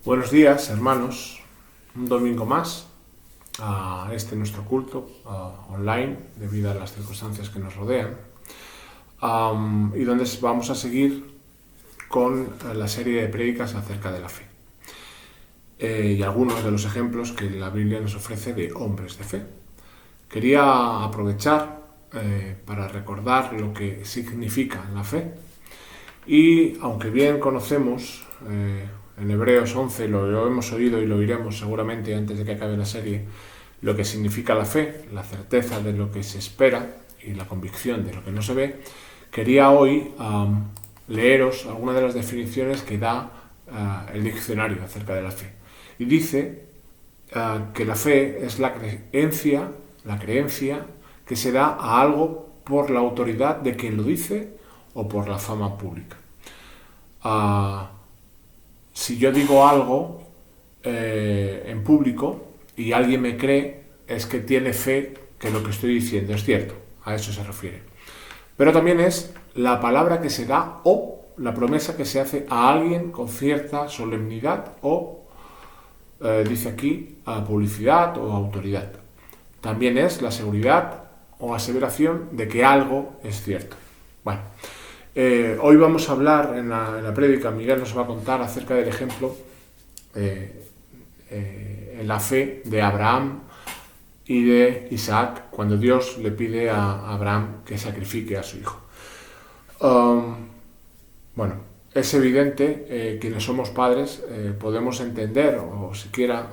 Buenos días, hermanos. Un domingo más a nuestro culto online debido a las circunstancias que nos rodean, y donde vamos a seguir con la serie de prédicas acerca de la fe y algunos de los ejemplos que la Biblia nos ofrece de hombres de fe. Quería aprovechar para recordar lo que significa la fe, y aunque bien conocemos en Hebreos 11, lo hemos oído y lo oiremos seguramente antes de que acabe la serie, lo que significa la fe, la certeza de lo que se espera y la convicción de lo que no se ve, quería hoy leeros algunas de las definiciones que da el diccionario acerca de la fe. Y dice que la fe es la creencia que se da a algo por la autoridad de quien lo dice o por la fama pública. Si yo digo algo en público y alguien me cree, es que tiene fe que lo que estoy diciendo es cierto. A eso se refiere. Pero también es la palabra que se da o la promesa que se hace a alguien con cierta solemnidad o, dice aquí, a publicidad o autoridad. También es la seguridad o aseveración de que algo es cierto. Bueno, hoy vamos a hablar en la prédica. Miguel nos va a contar acerca del ejemplo en la fe de Abraham y de Isaac, cuando Dios le pide a Abraham que sacrifique a su hijo. Bueno, es evidente quienes somos padres podemos entender o siquiera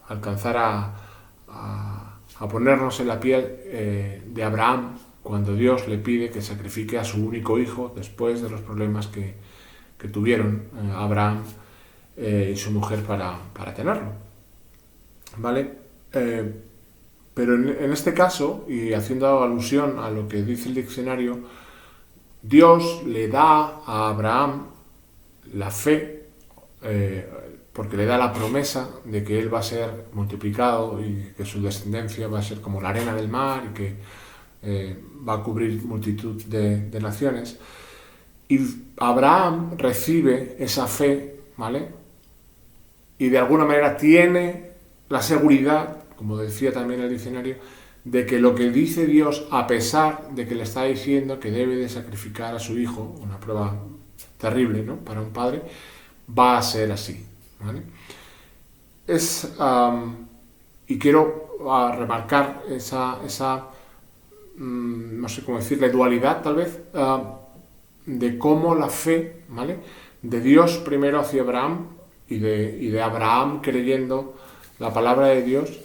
alcanzar a ponernos en la piel de Abraham cuando Dios le pide que sacrifique a su único hijo después de los problemas que tuvieron Abraham y su mujer para tenerlo. ¿Vale? Pero en este caso, y haciendo alusión a lo que dice el diccionario, Dios le da a Abraham la fe, porque le da la promesa de que él va a ser multiplicado y que su descendencia va a ser como la arena del mar y que va a cubrir multitud de naciones. Y Abraham recibe esa fe, ¿vale? Y de alguna manera tiene la seguridad, como decía también el diccionario, de que lo que dice Dios, a pesar de que le está diciendo que debe de sacrificar a su hijo, una prueba terrible, ¿no?, para un padre, va a ser así, ¿vale? Y quiero remarcar esa no sé cómo decirle, dualidad tal vez, de cómo la fe, ¿vale?, de Dios primero hacia Abraham y de Abraham creyendo la palabra de Dios,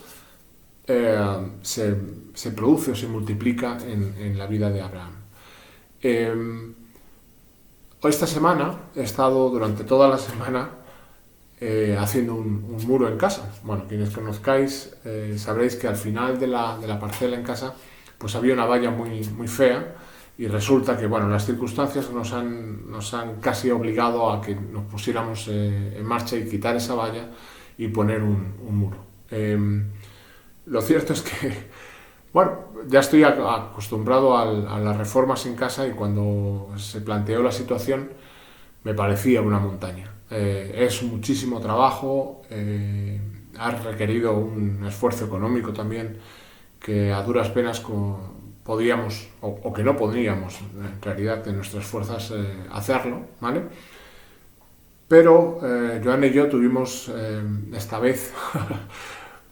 se produce o se multiplica en la vida de Abraham. Esta semana he estado durante toda la semana haciendo un muro en casa. Bueno, quienes conozcáis sabréis que al final de la parcela en casa pues había una valla muy fea, y resulta que, bueno, las circunstancias nos han casi obligado a que nos pusiéramos en marcha y quitar esa valla y poner un muro. Lo cierto es que, bueno, ya estoy acostumbrado a las reformas en casa, y cuando se planteó la situación me parecía una montaña. Es muchísimo trabajo, ha requerido un esfuerzo económico también, que a duras penas podíamos, o que no podríamos, en realidad, de nuestras fuerzas, hacerlo, ¿vale? Pero Joana y yo tuvimos esta vez,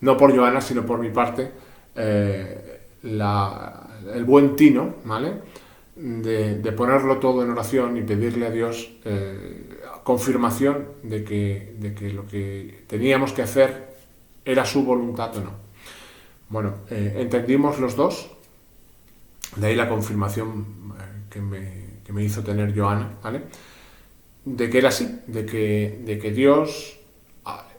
no por Joana, sino por mi parte, el buen tino, ¿vale?, de ponerlo todo en oración y pedirle a Dios confirmación de que lo que teníamos que hacer era su voluntad o no. Bueno, entendimos los dos, de ahí la confirmación que me hizo tener Joana, ¿vale?, de que era así, de que Dios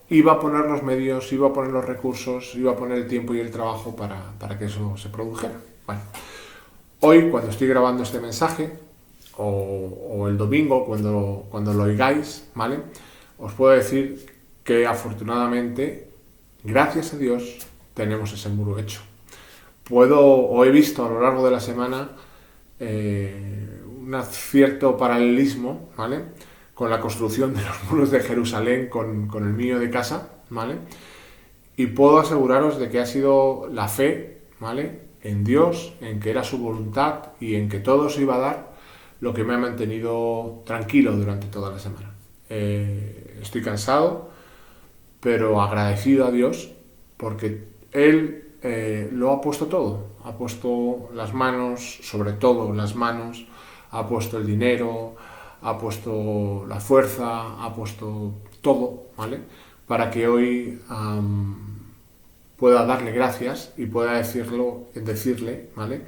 iba a poner los medios, iba a poner los recursos, iba a poner el tiempo y el trabajo para que eso se produjera. Bueno, hoy, cuando estoy grabando este mensaje, o el domingo, cuando lo oigáis, ¿vale?, os puedo decir que afortunadamente, gracias a Dios, tenemos ese muro hecho. He visto a lo largo de la semana un cierto paralelismo, ¿vale?, con la construcción de los muros de Jerusalén, con el mío de casa, ¿vale? Y puedo aseguraros de que ha sido la fe, ¿vale?, en Dios, en que era su voluntad y en que todo se iba a dar, lo que me ha mantenido tranquilo durante toda la semana. Estoy cansado, pero agradecido a Dios, porque Él lo ha puesto todo. Ha puesto las manos, sobre todo las manos, ha puesto el dinero, ha puesto la fuerza, ha puesto todo, ¿vale?, para que hoy pueda darle gracias y pueda decirle, ¿vale?,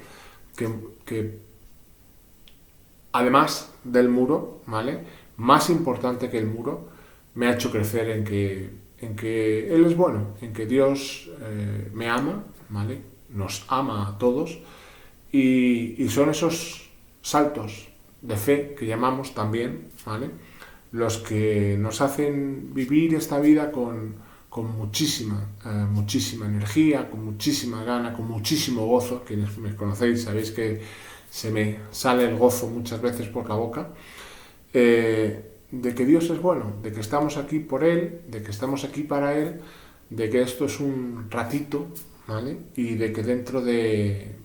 que además del muro, ¿vale?, más importante que el muro, me ha hecho crecer en que Él es bueno, en que Dios me ama, ¿vale?, nos ama a todos, y son esos saltos de fe que llamamos también, ¿vale?, los que nos hacen vivir esta vida con muchísima energía, con muchísima gana, con muchísimo gozo. Quienes me conocéis sabéis que se me sale el gozo muchas veces por la boca, de que Dios es bueno, de que estamos aquí por Él, de que estamos aquí para Él, de que esto es un ratito, ¿vale?, y de que dentro de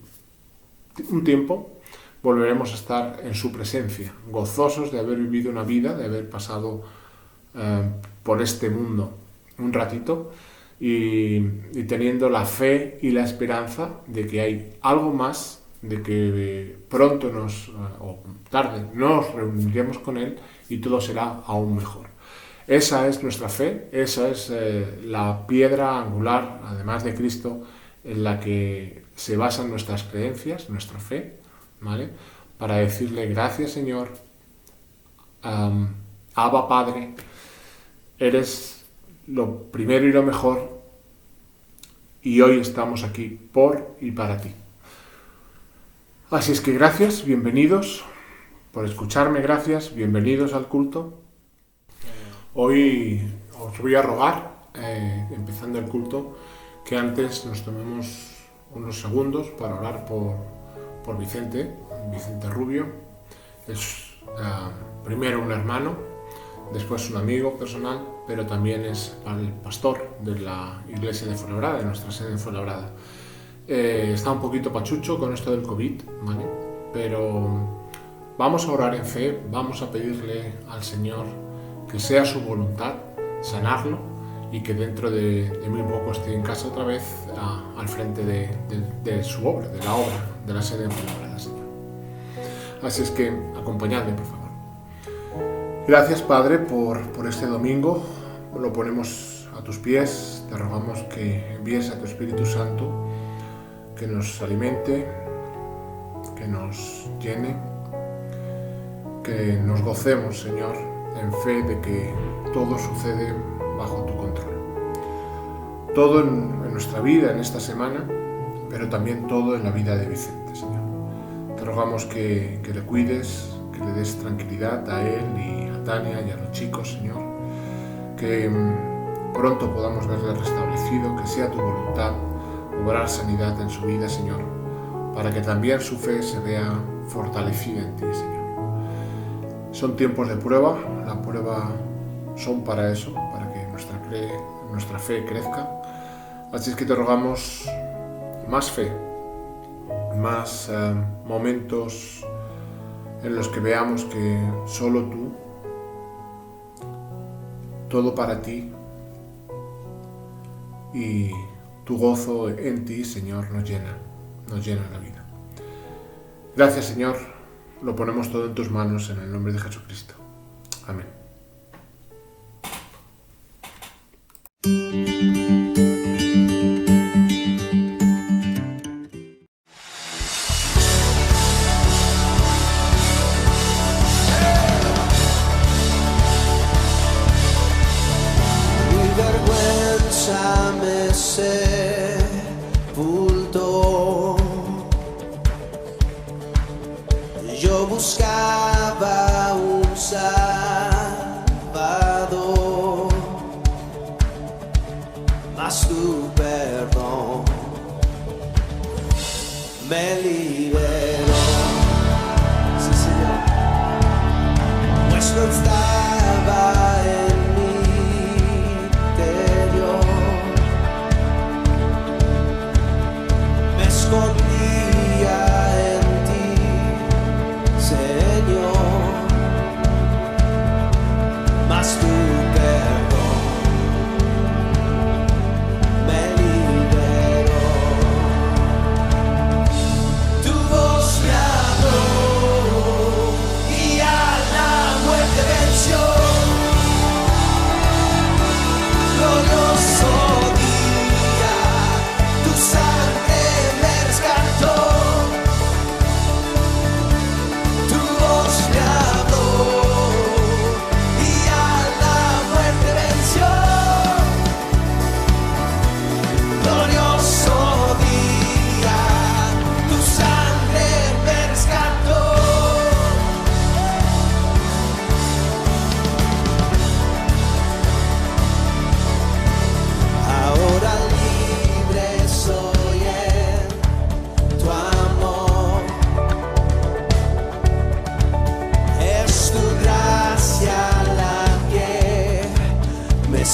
un tiempo volveremos a estar en su presencia, gozosos de haber vivido una vida, de haber pasado por este mundo un ratito y teniendo la fe y la esperanza de que hay algo más, de que pronto o tarde nos reuniremos con Él y todo será aún mejor. Esa es nuestra fe, esa es la piedra angular, además de Cristo, en la que se basan nuestras creencias, nuestra fe, ¿vale?, para decirle gracias, Señor, Abba Padre, eres lo primero y lo mejor, y hoy estamos aquí por y para ti. Así es que gracias, bienvenidos por escucharme, gracias, bienvenidos al culto. Hoy os voy a rogar, empezando el culto, que antes nos tomemos unos segundos para orar por Vicente Rubio. Es primero un hermano, después un amigo personal, pero también es el pastor de la iglesia de Fuenlabrada, de nuestra sede en Fuenlabrada. Está un poquito pachucho con esto del COVID, ¿vale?, pero vamos a orar en fe, vamos a pedirle al Señor que sea su voluntad sanarlo y que dentro de muy poco esté en casa otra vez al frente de su obra, de la obra de la sede en Fuenlabrada, Señor. Así es que acompañadme, por favor. Gracias, Padre, por este domingo. Lo ponemos a tus pies. Te rogamos que envíes a tu Espíritu Santo, que nos alimente, que nos llene, que nos gocemos, Señor, en fe de que todo sucede bajo tu control. Todo en nuestra vida, en esta semana, pero también todo en la vida de Vicente, Señor. Te rogamos que le cuides, que le des tranquilidad a él y a Tania y a los chicos, Señor. Que pronto podamos verle restablecido, que sea tu voluntad obrar sanidad en su vida, Señor, para que también su fe se vea fortalecida en ti, Señor. Son tiempos de prueba, la prueba son para eso, para que nuestra fe crezca. Así es que te rogamos más fe, más momentos en los que veamos que solo tú, todo para ti, y tu gozo en ti, Señor, nos llena la vida. Gracias, Señor, lo ponemos todo en tus manos en el nombre de Jesucristo. Amén. Sepultó. Yo buscaba un Salvador, mas tu perdón me liberó. Sí, Señor. Pues no está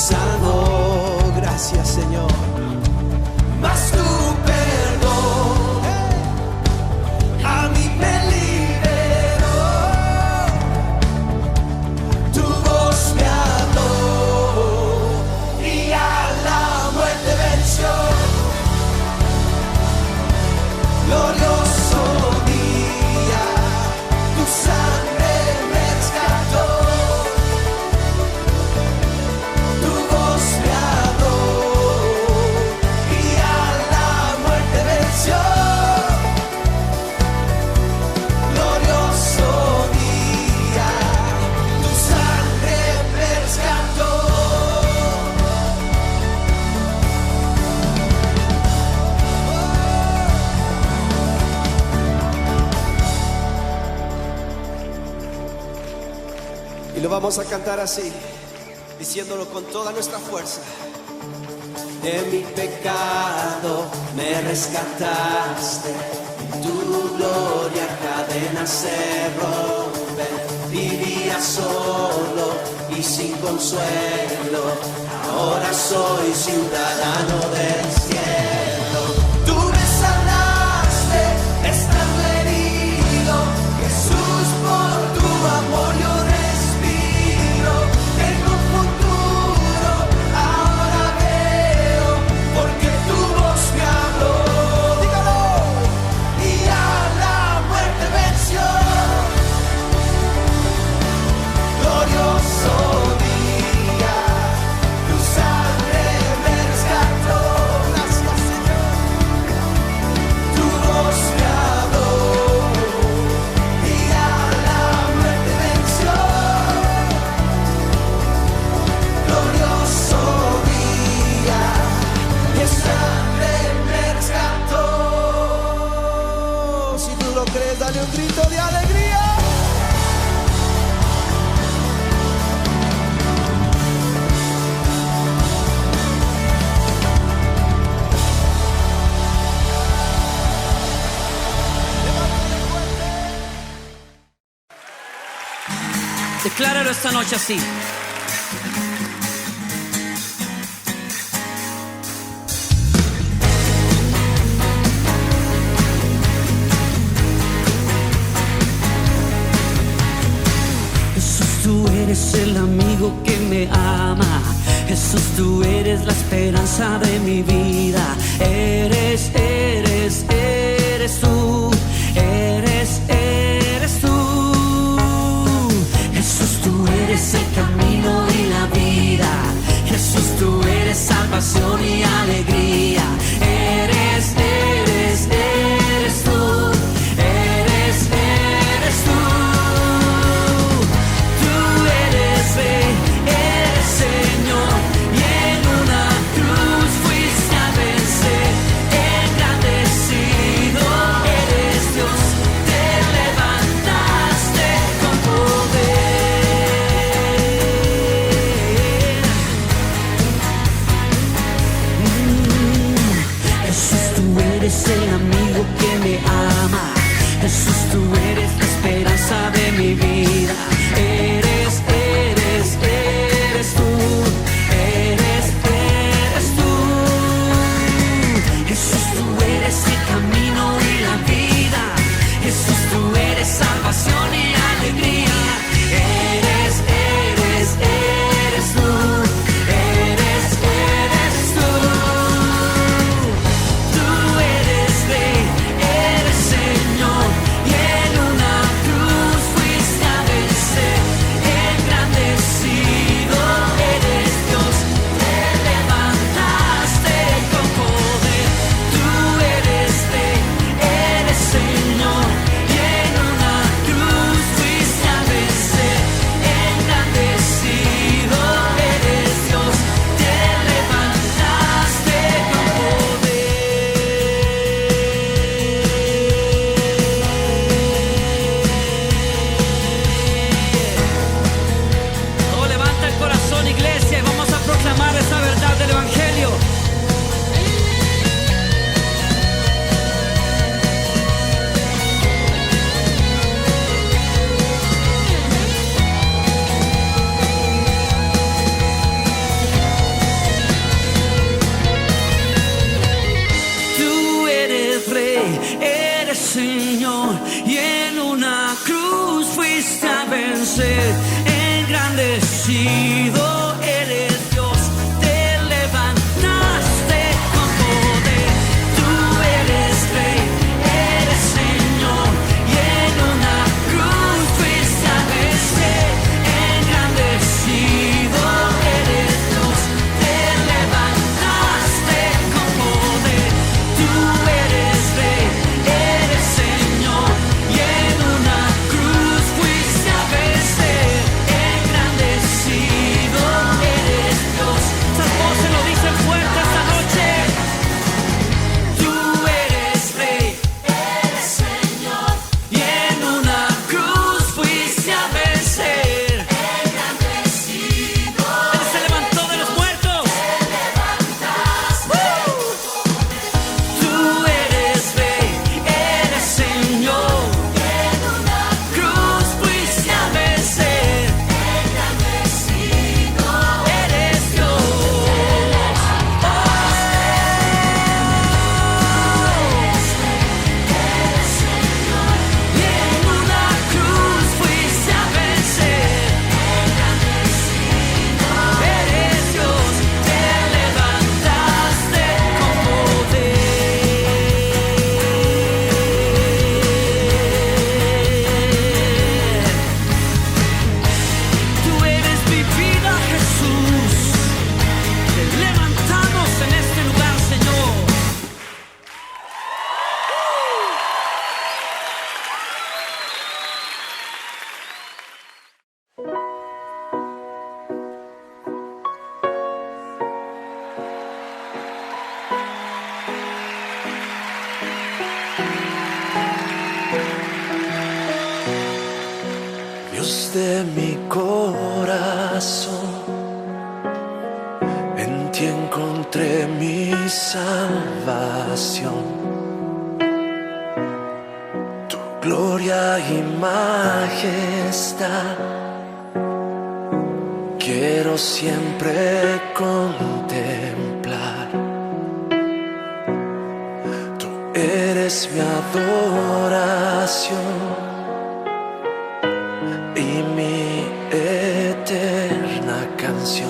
salvó, gracias Señor. Mas tu perdón a mí me liberó, tu voz me habló y a la muerte venció. Glorioso día, tu sangre me rescató, tu voz me habló y a la muerte venció. Glorioso día, tu sangre me rescató. Y lo vamos a cantar así, diciéndolo con toda nuestra fuerza. De mi pecado me rescataste, en tu gloria cadenas se rompen. Vivía solo y sin consuelo, ahora soy ciudadano del cielo. Tú me sanaste estando herido, Jesús, por tu amor yo respiro. Tengo un futuro, ahora veo, porque tu voz me habló. Dígalo. Y a la muerte venció. Glorioso día, tu sangre me rescató. Gracias Señor. Tu voz me habló y a la muerte venció. Glorioso día, tu sangre me rescató. Si tú lo crees, dale un grito de alegría. Decláralo esta noche así. Jesús, tú eres el amigo que me ama. Jesús, tú eres la esperanza de mi vida. Eres tú. Eres tú. Jesús, tú eres el camino y la vida. Jesús, tú eres salvación y alegría. Eres tú. Eres tú. Tú eres Rey, eres Señor, y en una cruz fuiste a vencer. Engrandecido eres Dios, te levantaste con poder. Jesús, tú eres el amigo que me ama. Jesús, tú eres la esperanza de mi vida. Eres tú. Eres tú. Jesús, tú eres el camino y la vida. Jesús, tú eres salvación y alegría. Eres tú. Eres tú. Tú eres Rey, corazón, en ti encontré mi salvación. Tu gloria y majestad quiero siempre contemplar. Tú eres mi adoración y mi eterna canción.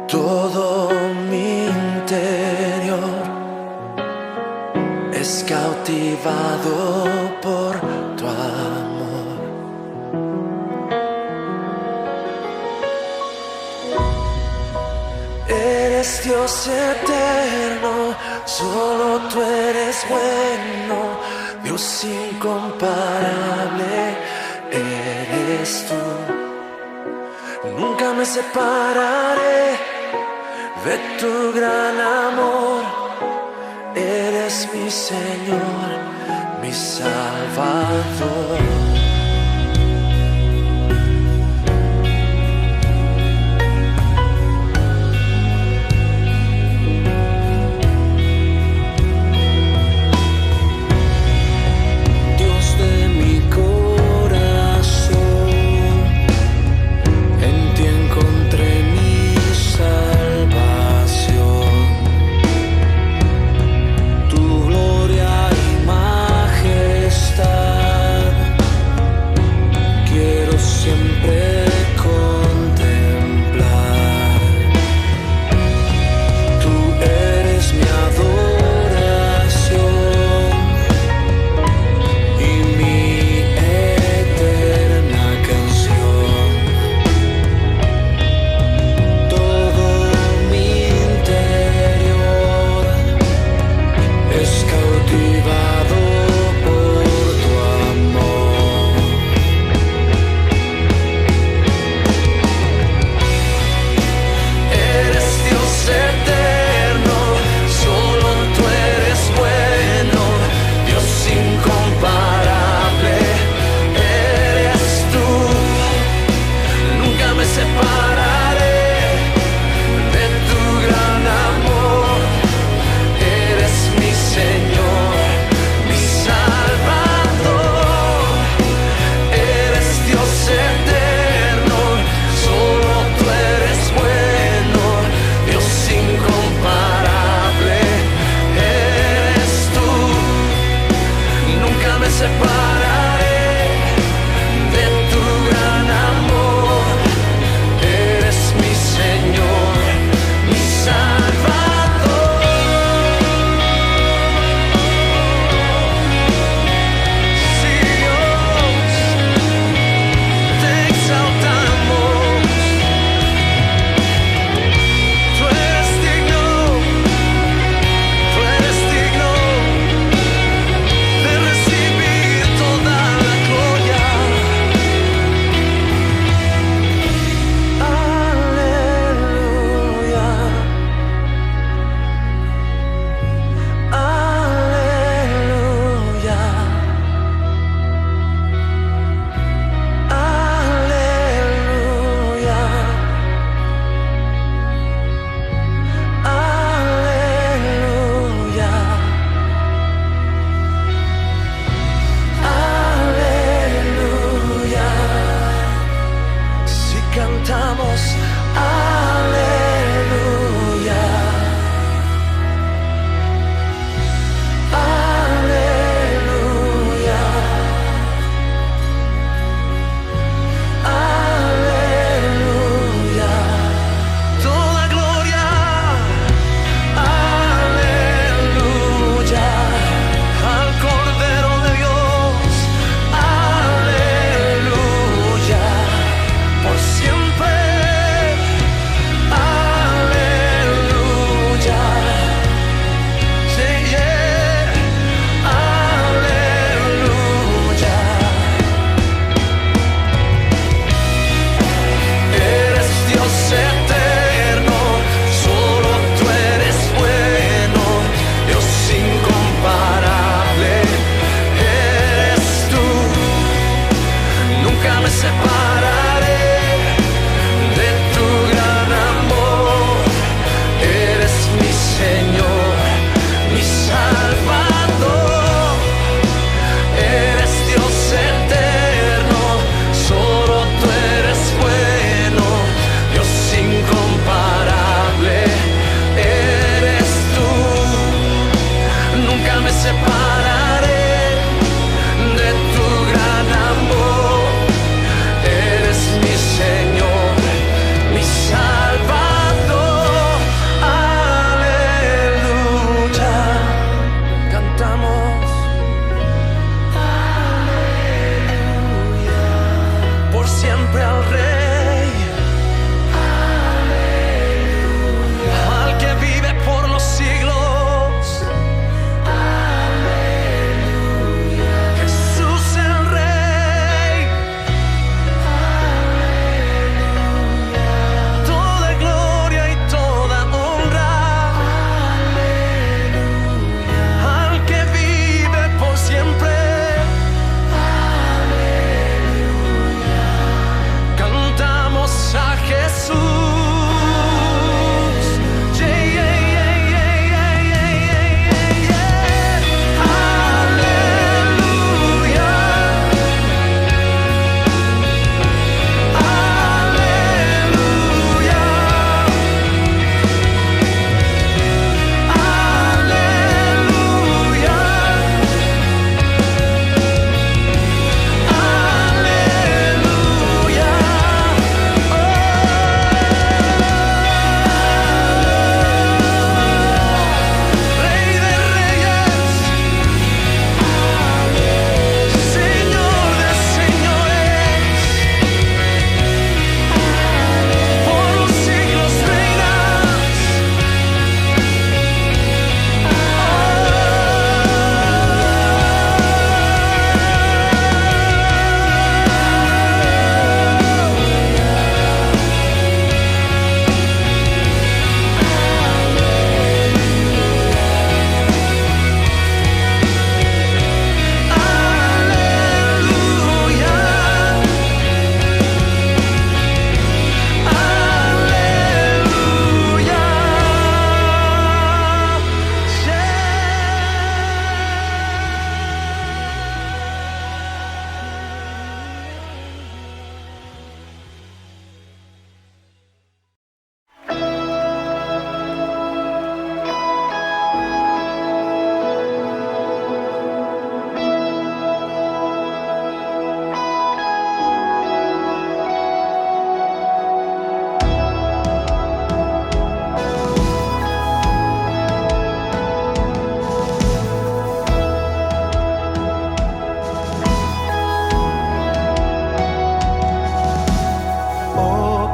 Todo mi interior es cautivado por tu amor. Eres Dios eterno, solo tú eres bueno, Dios incomparable eres tú. Nunca me separaré de tu gran amor, eres mi Señor, mi Salvador. Siempre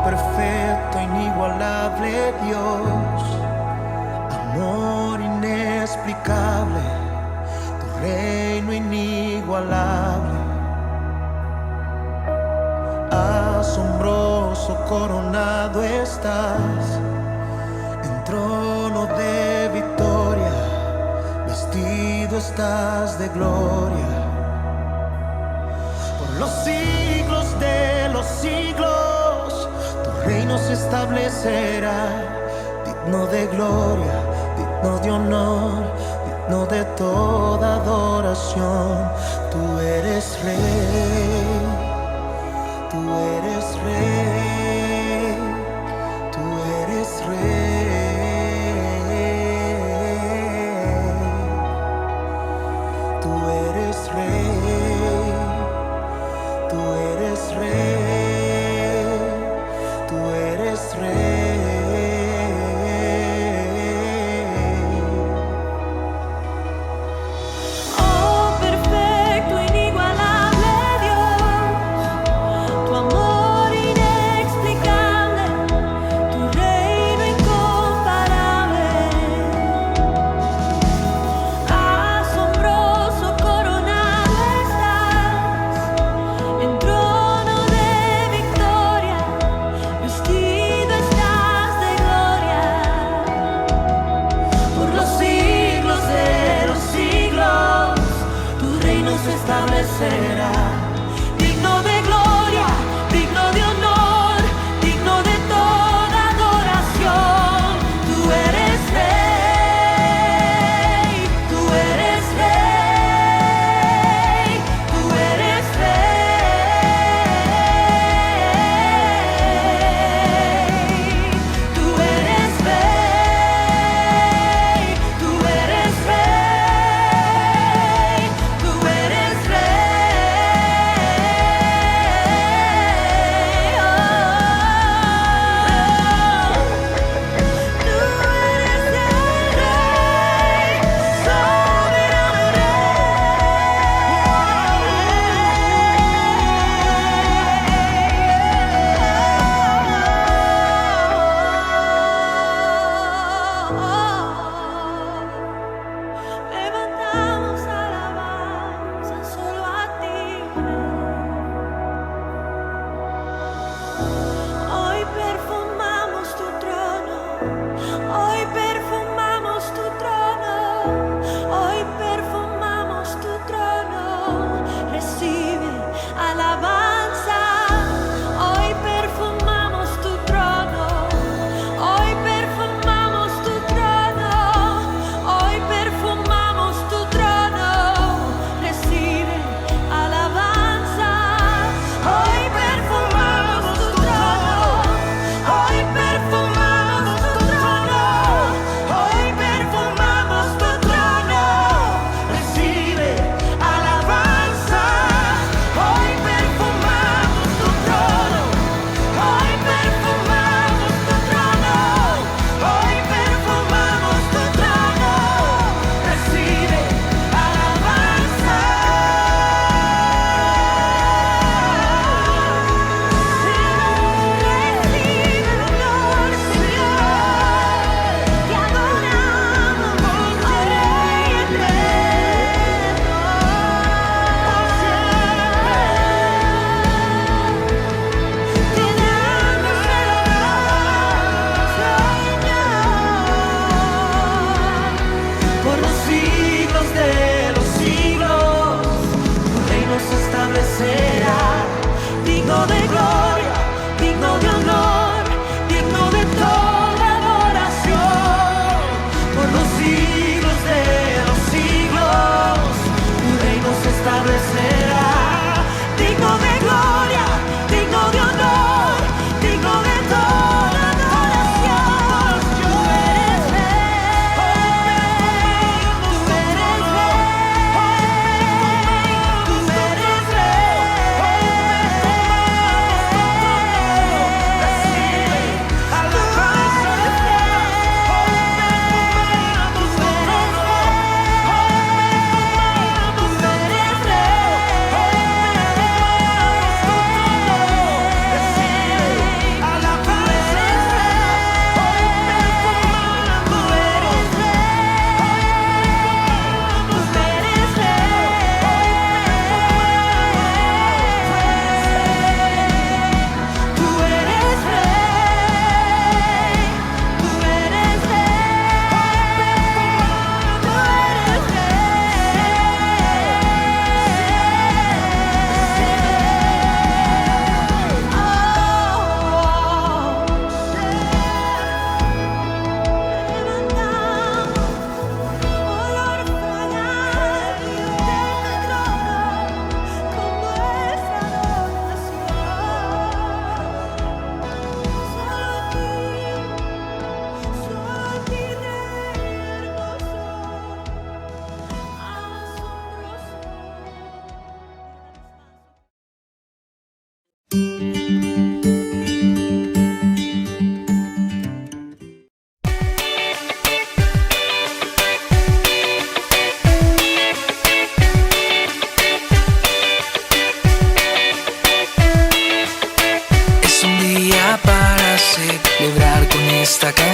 perfecto, inigualable Dios, amor inexplicable, tu reino inigualable, asombroso coronado estás, en trono de victoria, vestido estás de gloria. Por los siglos de los siglos, tu reino se establecerá, digno de gloria, digno de honor, digno de toda adoración. Tú eres rey, tú eres rey, tú eres rey, tú eres rey, tú eres rey, tú eres rey. Oh, perfecto, inigualable Dios, tu amor inexplicable.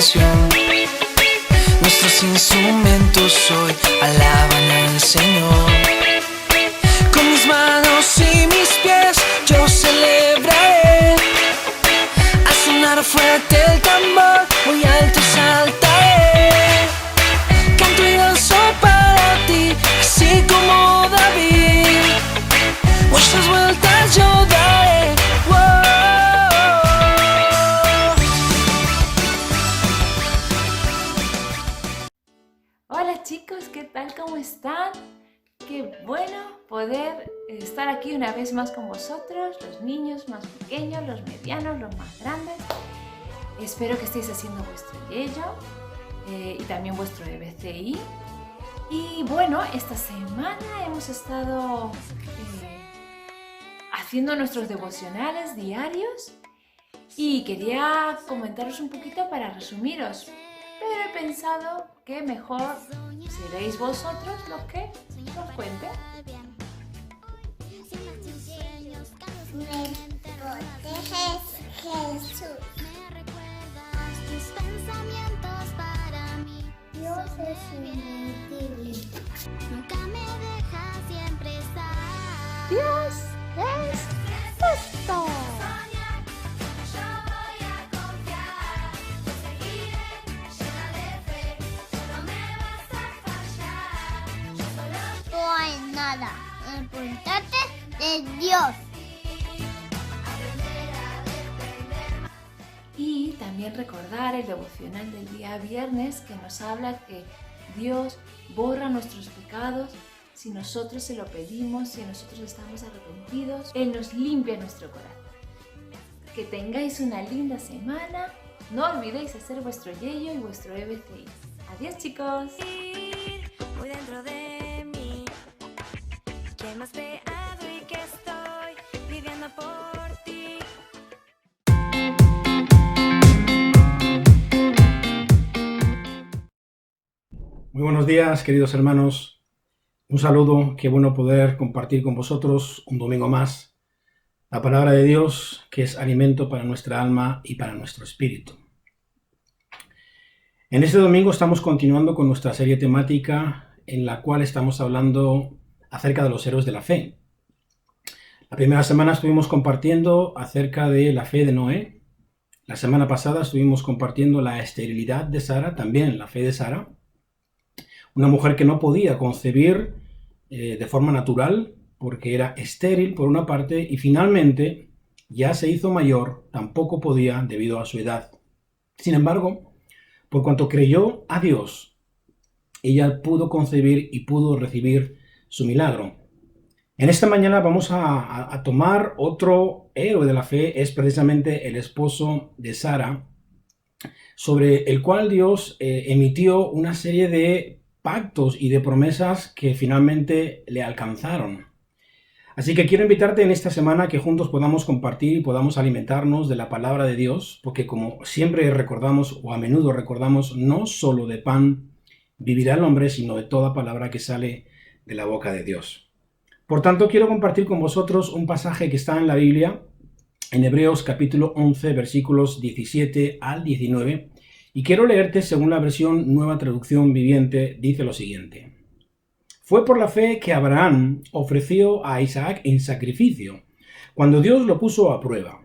canción. Nuestros instrumentos hoy alaban al Señor. Con mis manos y mis pies yo celebraré. Al sonar fuerte el tambor, muy alto saltaré. Canto y danzo para ti, así como David. Muchas vueltas yo daré. Hola chicos, ¿qué tal? ¿Cómo están? Qué bueno poder estar aquí una vez más con vosotros, los niños más pequeños, los medianos, los más grandes. Espero que estéis haciendo vuestro yello y también vuestro EBCI. Y bueno, esta semana hemos estado haciendo nuestros devocionales diarios y quería comentaros un poquito para resumiros. Pero he pensado que mejor seréis vosotros los que os cuente. Me proteges, Jesús. Tus pensamientos para mí. Dios es invencible. Nunca me dejas, siempre estás. Dios es justo. No hay nada importante de Dios. Y también recordar el devocional del día viernes que nos habla que Dios borra nuestros pecados si nosotros se lo pedimos, si nosotros estamos arrepentidos. Él nos limpia nuestro corazón. Que tengáis una linda semana. No olvidéis hacer vuestro yello y vuestro EBCI. Adiós chicos. Muy dentro de mí, que me has creado y que estoy viviendo por ti. Muy buenos días, queridos hermanos. Un saludo, qué bueno poder compartir con vosotros un domingo más la palabra de Dios, que es alimento para nuestra alma y para nuestro espíritu. En este domingo estamos continuando con nuestra serie temática en la cual estamos hablando acerca de los héroes de la fe. La primera semana estuvimos compartiendo acerca de la fe de Noé. La semana pasada estuvimos compartiendo la esterilidad de Sara, también la fe de Sara. Una mujer que no podía concebir de forma natural porque era estéril por una parte y finalmente ya se hizo mayor, tampoco podía debido a su edad. Sin embargo, por cuanto creyó a Dios, ella pudo concebir y pudo recibir su milagro. En esta mañana vamos a tomar otro héroe de la fe, es precisamente el esposo de Sara, sobre el cual Dios emitió una serie de pactos y de promesas que finalmente le alcanzaron. Así que quiero invitarte en esta semana que juntos podamos compartir y podamos alimentarnos de la palabra de Dios, porque como siempre recordamos o a menudo recordamos, no solo de pan vivirá el hombre, sino de toda palabra que sale de la boca de Dios. Por tanto, quiero compartir con vosotros un pasaje que está en la Biblia, en Hebreos capítulo 11, versículos 17 al 19, y quiero leerte según la versión Nueva Traducción Viviente, dice lo siguiente. Fue por la fe que Abraham ofreció a Isaac en sacrificio, cuando Dios lo puso a prueba.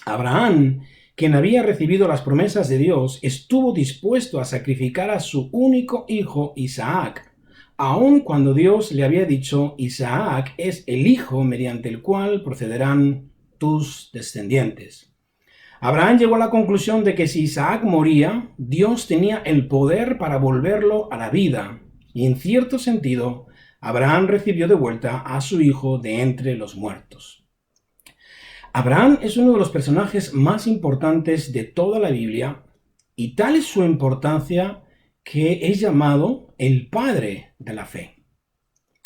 Abraham, quien había recibido las promesas de Dios, estuvo dispuesto a sacrificar a su único hijo Isaac, aun cuando Dios le había dicho, Isaac es el hijo mediante el cual procederán tus descendientes. Abraham llegó a la conclusión de que si Isaac moría, Dios tenía el poder para volverlo a la vida, y en cierto sentido, Abraham recibió de vuelta a su hijo de entre los muertos. Abraham es uno de los personajes más importantes de toda la Biblia, y tal es su importancia que es llamado el padre de la fe.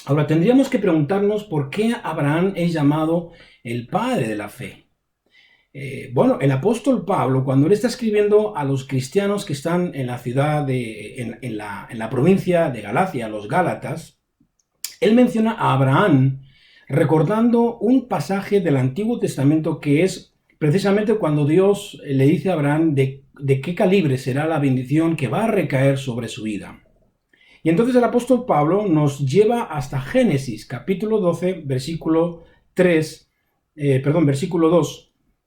Ahora tendríamos que preguntarnos por qué Abraham es llamado el padre de la fe. El apóstol Pablo, cuando él está escribiendo a los cristianos que están en la ciudad en la provincia de Galacia, los Gálatas, él menciona a Abraham recordando un pasaje del Antiguo Testamento que es precisamente cuando Dios le dice a Abraham de qué calibre será la bendición que va a recaer sobre su vida. Y entonces el apóstol Pablo nos lleva hasta Génesis, capítulo 12, versículo 2,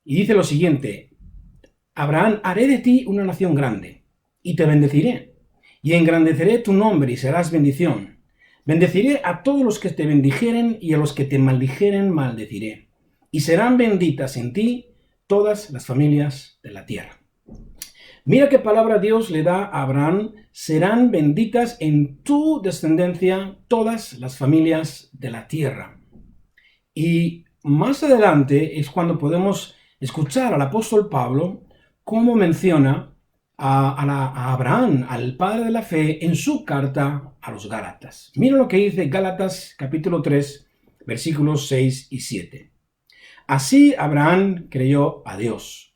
y dice lo siguiente: Abraham, haré de ti una nación grande, y te bendeciré, y engrandeceré tu nombre, y serás bendición. Bendeciré a todos los que te bendijeren, y a los que te maldijeren maldeciré. Y serán benditas en ti todas las familias de la tierra. Mira qué palabra Dios le da a Abraham: serán benditas en tu descendencia todas las familias de la tierra. Y más adelante es cuando podemos escuchar al apóstol Pablo cómo menciona a Abraham, al padre de la fe, en su carta a los Gálatas. Mira lo que dice Gálatas capítulo 3, versículos 6 y 7. Así Abraham creyó a Dios,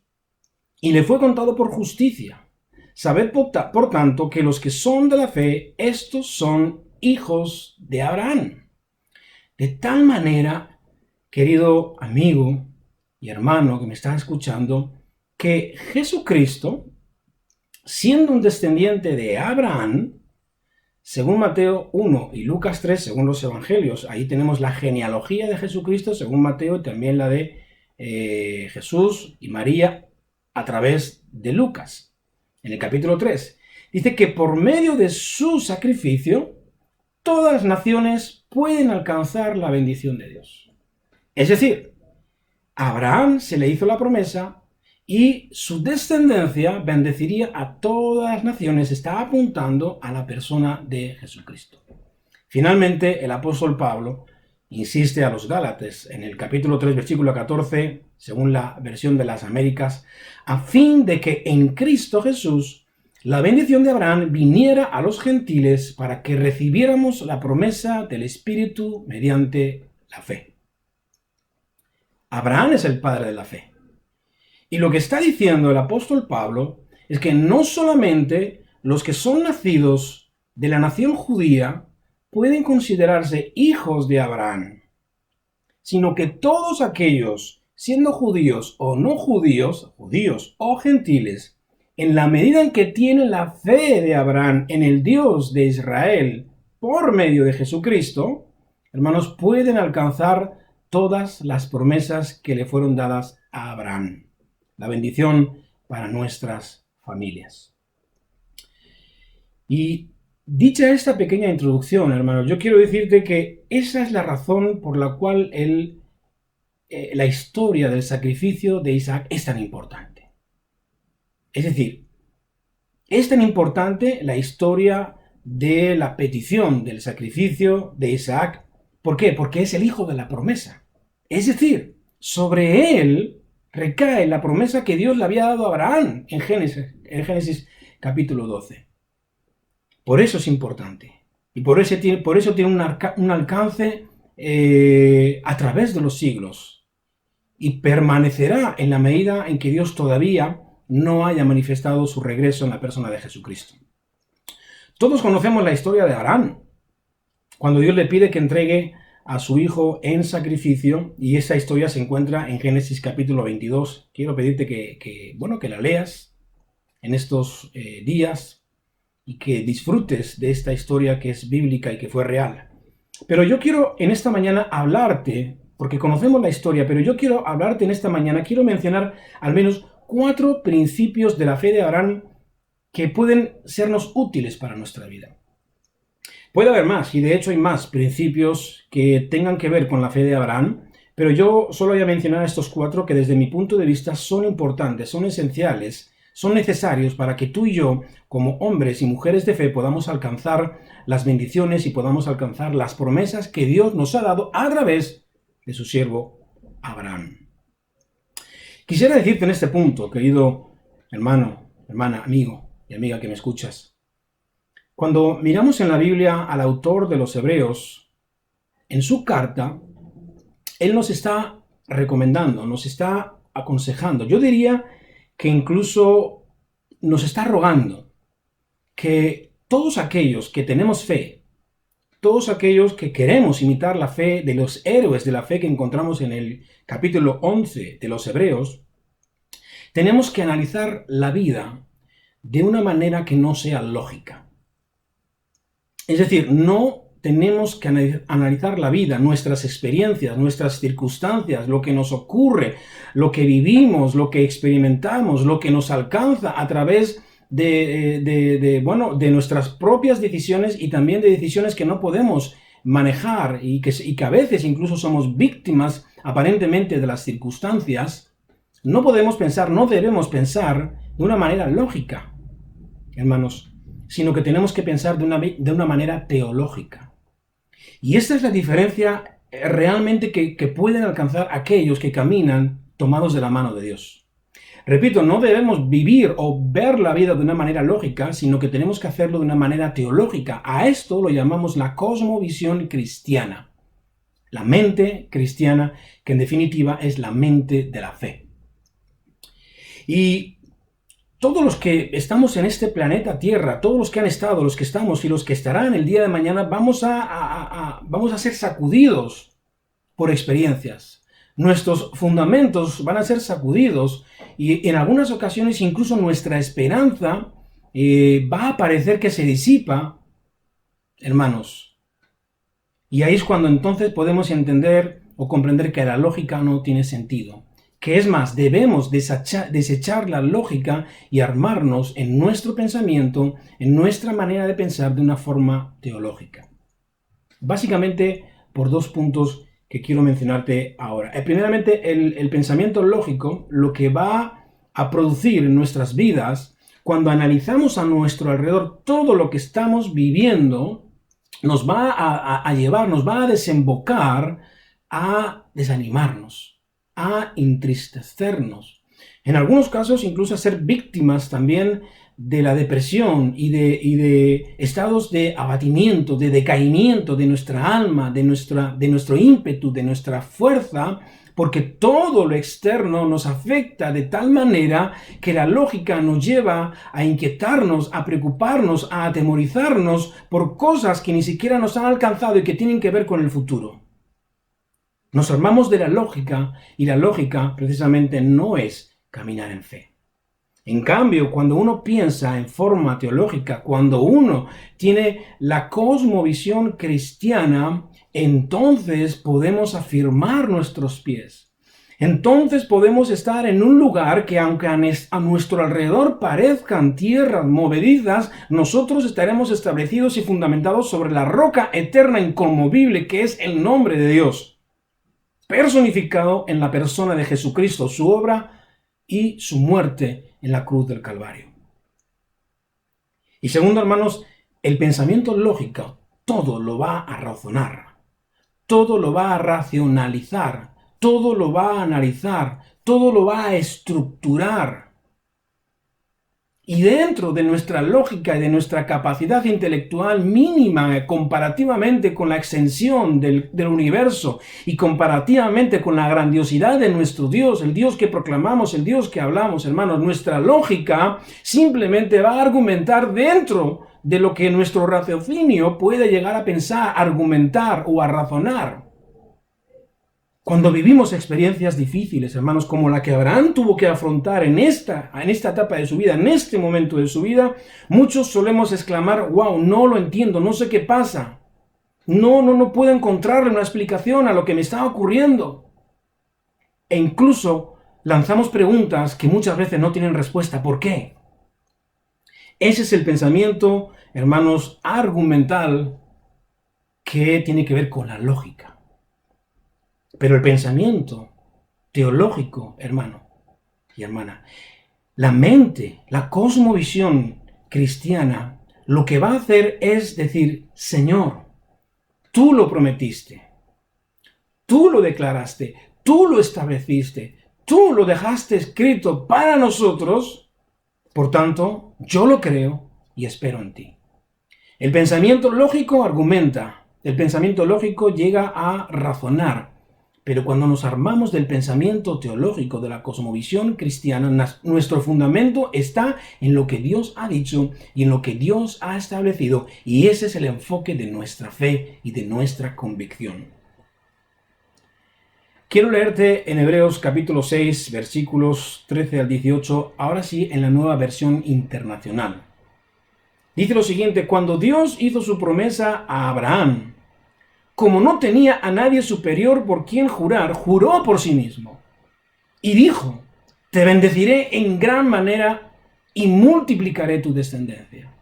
y le fue contado por justicia. Sabed por tanto que los que son de la fe, estos son hijos de Abraham. De tal manera, querido amigo y hermano que me está escuchando, que Jesucristo, siendo un descendiente de Abraham, según Mateo 1 y Lucas 3, según los evangelios, ahí tenemos la genealogía de Jesucristo, según Mateo, y también la de Jesús y María a través de Lucas. En el capítulo 3, dice que por medio de su sacrificio, todas las naciones pueden alcanzar la bendición de Dios. Es decir, a Abraham se le hizo la promesa y su descendencia bendeciría a todas las naciones. Está apuntando a la persona de Jesucristo. Finalmente, el apóstol Pablo insiste a los Gálatas en el capítulo 3, versículo 14, según la versión de las Américas, a fin de que en Cristo Jesús la bendición de Abraham viniera a los gentiles para que recibiéramos la promesa del Espíritu mediante la fe. Abraham es el padre de la fe. Y lo que está diciendo el apóstol Pablo es que no solamente los que son nacidos de la nación judía pueden considerarse hijos de Abraham, sino que todos aquellos, siendo judíos o no judíos, judíos o gentiles, en la medida en que tienen la fe de Abraham en el Dios de Israel por medio de Jesucristo, hermanos, pueden alcanzar todas las promesas que le fueron dadas a Abraham. La bendición para nuestras familias. Y dicha esta pequeña introducción, hermanos, yo quiero decirte que esa es la razón por la cual la historia del sacrificio de Isaac es tan importante. Es decir, es tan importante la historia de la petición del sacrificio de Isaac. ¿Por qué? Porque es el hijo de la promesa. Es decir, sobre él recae la promesa que Dios le había dado a Abraham en Génesis capítulo 12. Por eso es importante. Y por eso tiene un alcance a través de los siglos. Y permanecerá en la medida en que Dios todavía no haya manifestado su regreso en la persona de Jesucristo. Todos conocemos la historia de Abraham, cuando Dios le pide que entregue a su hijo en sacrificio, y esa historia se encuentra en Génesis capítulo 22. Quiero pedirte que la leas en estos días y que disfrutes de esta historia que es bíblica y que fue real. Pero yo quiero en esta mañana hablarte, porque conocemos la historia, pero yo quiero hablarte en esta mañana, quiero mencionar al menos 4 principios de la fe de Abraham que pueden sernos útiles para nuestra vida. Puede haber más, y de hecho hay más principios que tengan que ver con la fe de Abraham, pero yo solo voy a mencionar estos 4 que desde mi punto de vista son importantes, son esenciales, son necesarios para que tú y yo, como hombres y mujeres de fe, podamos alcanzar las bendiciones y podamos alcanzar las promesas que Dios nos ha dado a través de su siervo Abraham. Quisiera decirte en este punto, querido hermano, hermana, amigo y amiga que me escuchas, cuando miramos en la Biblia al autor de los Hebreos, en su carta, él nos está recomendando, nos está aconsejando. Yo diría que incluso nos está rogando que todos aquellos que tenemos fe, todos aquellos que queremos imitar la fe de los héroes de la fe que encontramos en el capítulo 11 de los Hebreos, tenemos que analizar la vida de una manera que no sea lógica. Es decir, no tenemos que analizar la vida, nuestras experiencias, nuestras circunstancias, lo que nos ocurre, lo que vivimos, lo que experimentamos, lo que nos alcanza a través de nuestras propias decisiones y también de decisiones que no podemos manejar y que a veces incluso somos víctimas aparentemente de las circunstancias. No podemos pensar, no debemos pensar de una manera lógica, hermanos, sino que tenemos que pensar de una manera teológica. Y esta es la diferencia realmente que pueden alcanzar aquellos que caminan tomados de la mano de Dios. Repito, no debemos vivir o ver la vida de una manera lógica, sino que tenemos que hacerlo de una manera teológica. A esto lo llamamos la cosmovisión cristiana. La mente cristiana, que en definitiva es la mente de la fe. Y todos los que estamos en este planeta Tierra, todos los que han estado, los que estamos y los que estarán el día de mañana, vamos a ser sacudidos por experiencias. Nuestros fundamentos van a ser sacudidos y en algunas ocasiones incluso nuestra esperanza va a parecer que se disipa, hermanos. Y ahí es cuando entonces podemos entender o comprender que la lógica no tiene sentido. Que es más, debemos desechar la lógica y armarnos en nuestro pensamiento, en nuestra manera de pensar de una forma teológica. Básicamente por dos puntos que quiero mencionarte ahora. Primeramente, el pensamiento lógico, lo que va a producir en nuestras vidas, cuando analizamos a nuestro alrededor todo lo que estamos viviendo, nos va a llevar, nos va a desembocar a desanimarnos, a entristecernos. En algunos casos incluso a ser víctimas también de la depresión y de estados de abatimiento, de decaimiento de nuestra alma, de nuestro ímpetu, de nuestra fuerza, porque todo lo externo nos afecta de tal manera que la lógica nos lleva a inquietarnos, a preocuparnos, a atemorizarnos por cosas que ni siquiera nos han alcanzado y que tienen que ver con el futuro. Nos armamos de la lógica y la lógica precisamente no es caminar en fe. En cambio, cuando uno piensa en forma teológica, cuando uno tiene la cosmovisión cristiana, entonces podemos afirmar nuestros pies. Entonces podemos estar en un lugar que aunque a nuestro alrededor parezcan tierras movedizas, nosotros estaremos establecidos y fundamentados sobre la roca eterna inconmovible que es el nombre de Dios, personificado en la persona de Jesucristo, su obra y su muerte en la cruz del Calvario. Y segundo, hermanos, el pensamiento lógico todo lo va a razonar, todo lo va a racionalizar, todo lo va a analizar, todo lo va a estructurar. Y dentro de nuestra lógica y de nuestra capacidad intelectual mínima comparativamente con la extensión del universo y comparativamente con la grandiosidad de nuestro Dios, el Dios que proclamamos, el Dios que hablamos, hermanos, nuestra lógica simplemente va a argumentar dentro de lo que nuestro raciocinio puede llegar a pensar, argumentar o a razonar. Cuando vivimos experiencias difíciles, hermanos, como la que Abraham tuvo que afrontar en esta etapa de su vida, en este momento de su vida, muchos solemos exclamar, wow, no lo entiendo, no sé qué pasa. No puedo encontrarle una explicación a lo que me está ocurriendo. E incluso lanzamos preguntas que muchas veces no tienen respuesta. ¿Por qué? Ese es el pensamiento, hermanos, argumental que tiene que ver con la lógica. Pero el pensamiento teológico, hermano y hermana, la mente, la cosmovisión cristiana, lo que va a hacer es decir, Señor, tú lo prometiste, tú lo declaraste, tú lo estableciste, tú lo dejaste escrito para nosotros, por tanto, yo lo creo y espero en ti. El pensamiento lógico argumenta, el pensamiento lógico llega a razonar. Pero cuando nos armamos del pensamiento teológico, de la cosmovisión cristiana, nuestro fundamento está en lo que Dios ha dicho y en lo que Dios ha establecido. Y ese es el enfoque de nuestra fe y de nuestra convicción. Quiero leerte en Hebreos capítulo 6, versículos 13 al 18, ahora sí en la Nueva Versión Internacional. Dice lo siguiente: cuando Dios hizo su promesa a Abraham, como no tenía a nadie superior por quien jurar, juró por sí mismo. Y dijo: te bendeciré en gran manera y multiplicaré tu descendencia.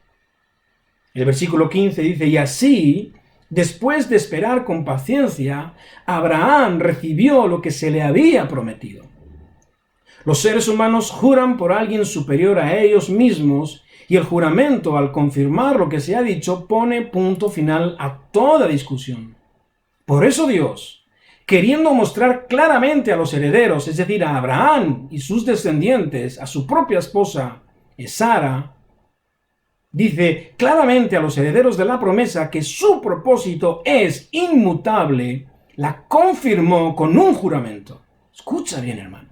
El versículo 15 dice: y así, después de esperar con paciencia, Abraham recibió lo que se le había prometido. Los seres humanos juran por alguien superior a ellos mismos, y el juramento, al confirmar lo que se ha dicho, pone punto final a toda discusión. Por eso Dios, queriendo mostrar claramente a los herederos, es decir, a Abraham y sus descendientes, a su propia esposa, Sara, dice claramente a los herederos de la promesa que su propósito es inmutable, la confirmó con un juramento. Escucha bien, hermano.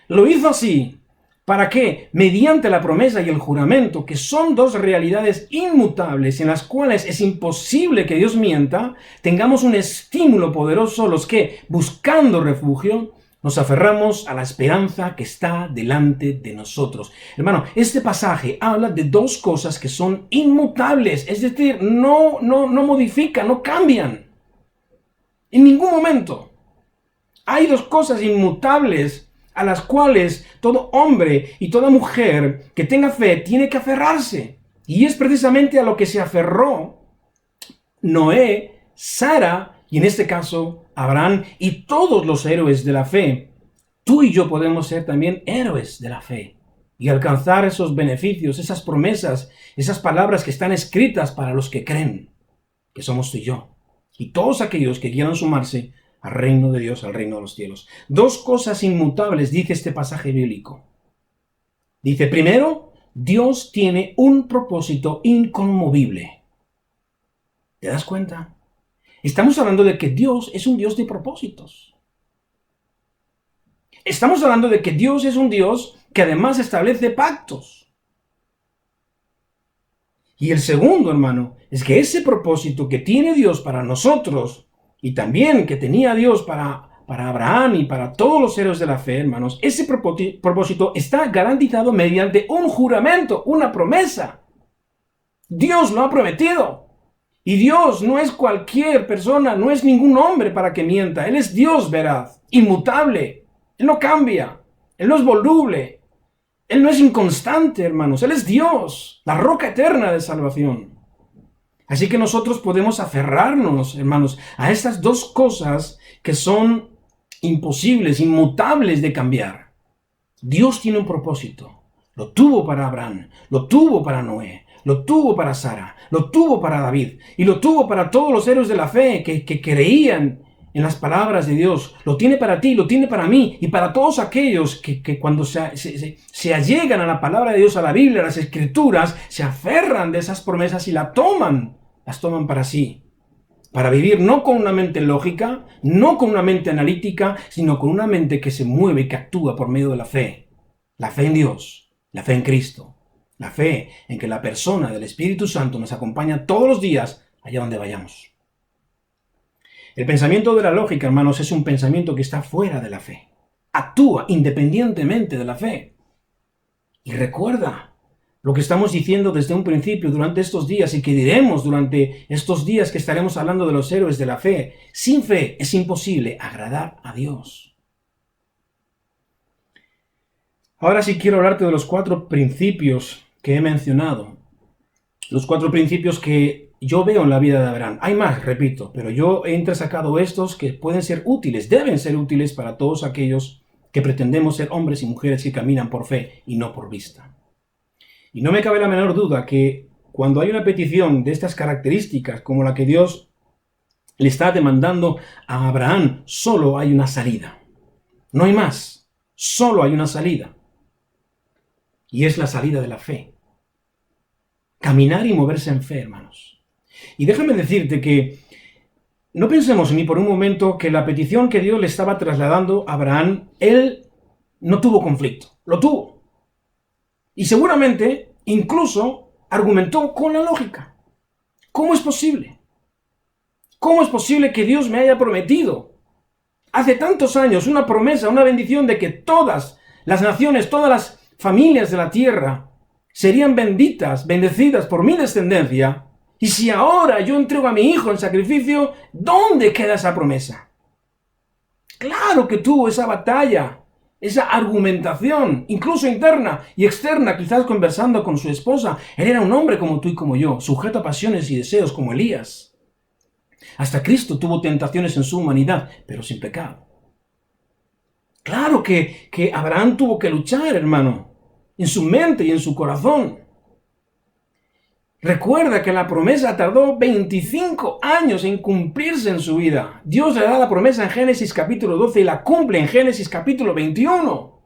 Lo hizo así para que, mediante la promesa y el juramento, que son dos realidades inmutables en las cuales es imposible que Dios mienta, tengamos un estímulo poderoso los que, buscando refugio, nos aferramos a la esperanza que está delante de nosotros. Hermano, este pasaje habla de dos cosas que son inmutables, es decir, no modifican, no cambian. En ningún momento. Hay dos cosas inmutables a las cuales todo hombre y toda mujer que tenga fe tiene que aferrarse. Y es precisamente a lo que se aferró Noé, Sara y en este caso Abraham y todos los héroes de la fe. Tú y yo podemos ser también héroes de la fe y alcanzar esos beneficios, esas promesas, esas palabras que están escritas para los que creen, que somos tú y yo. Y todos aquellos que quieran sumarse al reino de Dios, al reino de los cielos. Dos cosas inmutables dice este pasaje bíblico. Dice, primero, Dios tiene un propósito inconmovible. ¿Te das cuenta? Estamos hablando de que Dios es un Dios de propósitos. Estamos hablando de que Dios es un Dios que además establece pactos. Y el segundo, hermano, es que ese propósito que tiene Dios para nosotros y también que tenía Dios para Abraham y para todos los héroes de la fe, hermanos, ese propósito está garantizado mediante un juramento, una promesa. Dios lo ha prometido. Y Dios no es cualquier persona, no es ningún hombre para que mienta. Él es Dios veraz, inmutable. Él no cambia. Él no es voluble. Él no es inconstante, hermanos. Él es Dios, la roca eterna de salvación. Así que nosotros podemos aferrarnos, hermanos, a estas dos cosas que son imposibles, inmutables de cambiar. Dios tiene un propósito. Lo tuvo para Abraham, lo tuvo para Noé, lo tuvo para Sara, lo tuvo para David y lo tuvo para todos los héroes de la fe que creían en las palabras de Dios. Lo tiene para ti, lo tiene para mí y para todos aquellos que cuando se allegan a la palabra de Dios, a la Biblia, a las Escrituras, se aferran de esas promesas y las toman para sí. Para vivir no con una mente lógica, no con una mente analítica, sino con una mente que se mueve y que actúa por medio de la fe. La fe en Dios, la fe en Cristo, la fe en que la persona del Espíritu Santo nos acompaña todos los días allá donde vayamos. El pensamiento de la lógica, hermanos, es un pensamiento que está fuera de la fe. Actúa independientemente de la fe. Y recuerda lo que estamos diciendo desde un principio durante estos días y que diremos durante estos días que estaremos hablando de los héroes de la fe. Sin fe es imposible agradar a Dios. Ahora sí quiero hablarte de los 4 principios que he mencionado. Los 4 principios que yo veo en la vida de Abraham. Hay más, repito, pero yo he entresacado estos que pueden ser útiles, deben ser útiles para todos aquellos que pretendemos ser hombres y mujeres que caminan por fe y no por vista. Y no me cabe la menor duda que cuando hay una petición de estas características, como la que Dios le está demandando a Abraham, solo hay una salida. No hay más. Solo hay una salida. Y es la salida de la fe. Caminar y moverse en fe, hermanos. Y déjame decirte que no pensemos ni por un momento que la petición que Dios le estaba trasladando a Abraham, él no tuvo conflicto. Lo tuvo. Y seguramente, incluso, argumentó con la lógica. ¿Cómo es posible? ¿Cómo es posible que Dios me haya prometido hace tantos años, una promesa, una bendición de que todas las naciones, todas las familias de la tierra serían benditas, bendecidas por mi descendencia. Y si ahora yo entrego a mi hijo en sacrificio, ¿dónde queda esa promesa? Claro que tuvo esa batalla, esa argumentación, incluso interna y externa, quizás conversando con su esposa. Él era un hombre como tú y como yo, sujeto a pasiones y deseos como Elías. Hasta Cristo tuvo tentaciones en su humanidad, pero sin pecado. Claro que Abraham tuvo que luchar, hermano, en su mente y en su corazón. Recuerda que la promesa tardó 25 años en cumplirse en su vida. Dios le da la promesa en Génesis capítulo 12 y la cumple en Génesis capítulo 21.